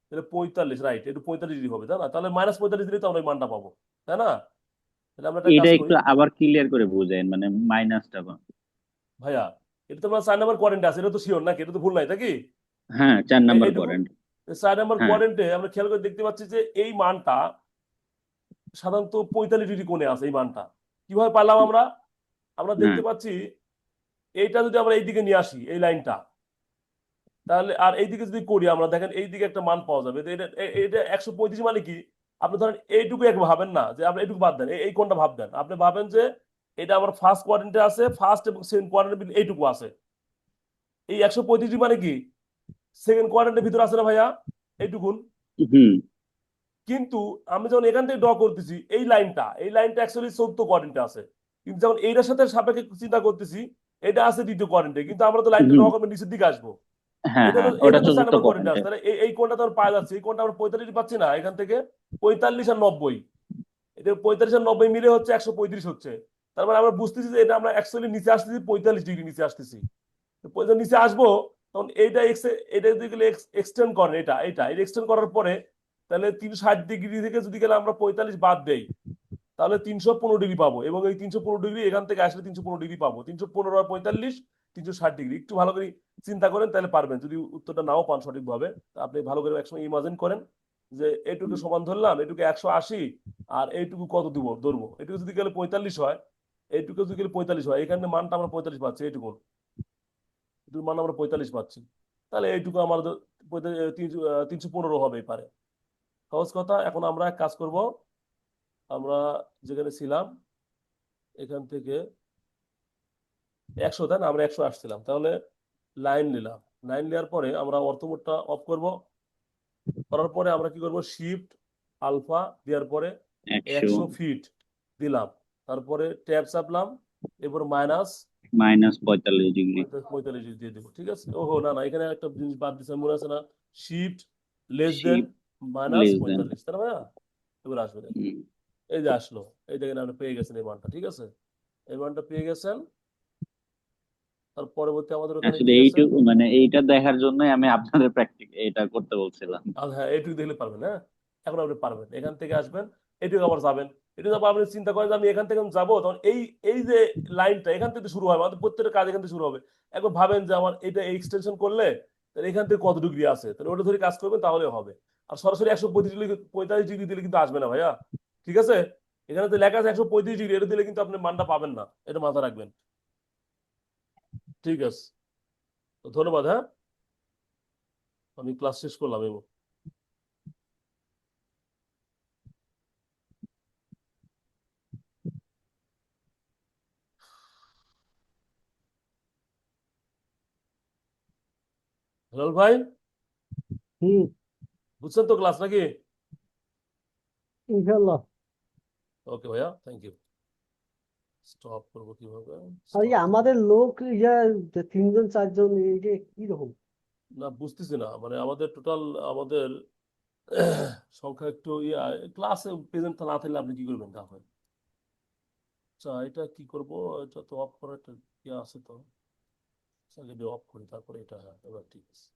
তাহলে 45, রাইট, একটু 45 ডিগ্রি হবে, তাই না? তাহলে -45 ডিগ্রি তো আমরা এই মানটা পাবো, তাই না? তাহলে আমরা একটা এটা কাজ করি একটু আবার ক্লিয়ার করে বুঝেন, মানে মাইনাসটা। ভাইয়া, এটা তো আমার 4 নাম্বার কোয়াড্রেন্ট আছে, এটা তো শিওর নাকি? এটা তো ভুল নাই, তাই কি? হ্যাঁ, 4 নাম্বার এইটুকু করেন। 4 নাম্বার হ্যাঁ। কোয়াড্রেন্টে আমরা খেয়াল করে দেখতে পাচ্ছি যে এই মানটা সাধারণত 45 ডিগ্রি কোণে আছে। এই মানটা কিভাবে পারলাম আমরা? আমরা হ্যাঁ। দেখতে পাচ্ছি এইটা যদি আমরা এইদিকে নিয়ে আসি, এই লাইনটা, তাহলে আর এইদিকে যদি করি আমরা, দেখেন এইদিকে একটা মান পাওয়া যাবে। তো এটা এটা 135 মানে কি? আপনি ধরেন এইটুকু এক ভাবেন না যে আপনি এইটুকু বাদ দেন, এই কোণটা ভাববেন, আপনি ভাবেন যে এটা আমার ফার্স্ট কোয়াড্রেন্টে আছে, ফার্স্ট এবং সেকেন্ড কোয়াড্রেন্টে এইটুকু আছে। এই 135 মানে কি সেকেন্ড কোয়াড্রেন্টের ভিতরে আছে না ভাইয়া? এইটুকুন। হুম। কিন্তু আমি যখন এখান থেকে ড্র করতেছি, এই লাইনটা অ্যাকচুয়ালি চতুর্থ কোয়াড্রেন্টে আছে, কিন্তু যখন এইটার সাথে সাপেক্ষে চিন্তা করতেছি, এটা আছে দ্বিতীয় কোয়াড্রেন্টে, কিন্তু আমরা তো লাইনটা হুম। ড্র করবো নিচের দিকে আসবো। হ্যাঁ, এটা তো হ্যাঁ, এটা ওটা তো 4 চতুর্থ নম্বর কোয়াড্রেন্টে কোয়াড্রেন্টে। আছে, তাহলে এই কোণটা তো আমরা পাওয়া যাচ্ছে, এই কোণটা আমরা 45 পাচ্ছি না এখান থেকে? 45 আর 90, এটা 45 আর 90 মিলে হচ্ছে 135 হচ্ছে। তার মানে আমরা বুঝতেছি যে এটা আমরা অ্যাকচুয়ালি নিচে আসতেছি, 45 ডিগ্রি নিচে আসতেছি। তো যখন নিচে আসবো তখন এইটা এটা যদি গেলে এক্সটেন্ড করেন, এটা এটা এক্সটেন্ড করার পরে, তাহলে 360 ডিগ্রি থেকে যদি গেলে আমরা 45 বাদ দেই, তাহলে 315 ডিগ্রি পাবো, এবং এই 315 ডিগ্রি এখান থেকে আসলে 315 ডিগ্রি পাবো। 315 আর 45, 360 ডিগ্রি। একটু ভালো করে চিন্তা করেন, তাহলে পারবেন। যদি উত্তরটা নাও পান সঠিকভাবে, তা আপনি ভালো করে একসময় ইমাজিন করেন যে এইটুকু সমান ধরলাম, এইটুকু 180, আর এইটুকু কত দিব ধরবো, এইটুকু যদি গেলে 45 হয়, এইটুকু যদি গেলে 45 হয়, এখানে মানটা আমরা 45 পাচ্ছি, এইটুকু এটুকুর মান আমরা 45 পাচ্ছি, তাহলে এইটুকু আমাদের 315 হবেই পারে। সহজ কথা। এখন আমরা এক কাজ করব, আমরা যেখানে ছিলাম এখান থেকে 100, তাই না? আমরা 100 আসছিলাম, তাহলে লাইন নিলাম। লাইন নেওয়ার পরে আমরা অর্থবোধটা অফ করব, করার পরে আমরা কি করব, শিফট আলফা দেওয়ার পরে 100 100 ফিট দিলাম, তারপরে ট্যাব চাপলাম, এরপর মাইনাস -45 ডিগ্রি। 45 দিয়ে দেবো, ঠিক আছে? ওহো, না না, এখানে একটা জিনিস বাদ দিচ্ছে, মনে আছে না? Shift less than ship minus less than. 45, তাই না ভাইয়া? এবার আসবে দেখেন, এই যে আসলো, এই দেখেন আপনি পেয়ে গেছেন এই মানটা, ঠিক আছে? এই মানটা পেয়ে গেছেন। তার পরবর্তী আমাদের ওখানে আসলে কি আছে? এইটুকু, মানে এইটা দেখার জন্যই আমি আপনাদের প্র্যাকটিস এটা করতে বলছিলাম। হ্যাঁ, এইটুকু দেখলে পারবেন, হ্যাঁ। এখন আপনি পারবেন, এখান থেকে আসবেন, এইটুকু আবার যাবেন। এটা আবার আপনি চিন্তা করেন যে আমি এখান থেকে যাবো, তখন এই এই যে লাইনটা এখান থেকে শুরু হয়, আমাদের প্রত্যেকটা কাজ এখান থেকে শুরু হবে। একবার ভাবেন যে আমার এটা এক্সটেনশন করলে তাহলে এখান থেকে কত ডিগ্রি আছে, তাহলে ওটা ধরে কাজ করবেন, তাহলে হবে। আর সরাসরি 145 ডিগ্রি দিলে কিন্তু আসবে না ভাইয়া, ঠিক আছে? এখানে তো লেখা আছে 135 ডিগ্রি, এটা দিলে কিন্তু আপনি মানটা পাবেন না, এটা মাথায় রাখবেন। ঠিক আছে, তো ধন্যবাদ, হ্যাঁ, আমি ক্লাস শেষ করলাম এবং হেলাল ভাই, হুম। বুঝছেন তো ক্লাস নাকি? ইনশাল্লাহ। ওকে ভাইয়া, থ্যাংক ইউ। স্টপ করবো কিভাবে? আর স্টপ করবো আমাদের লোক ইয়া 3 জন 4 জন, এইটা কি রকম? না, বুঝতেছি না, মানে আমাদের টোটাল আমাদের সংখ্যা একটু ইয়া, ক্লাসে প্রেজেন্ট না থাকলে আপনি কি করবেন তাহলে? আচ্ছা, এটা কি করবো? এটা তো অফ করার ইয়ে আছে তো, আগে অফ করি, তারপরে এটা, হ্যাঁ, এবার ঠিক আছে।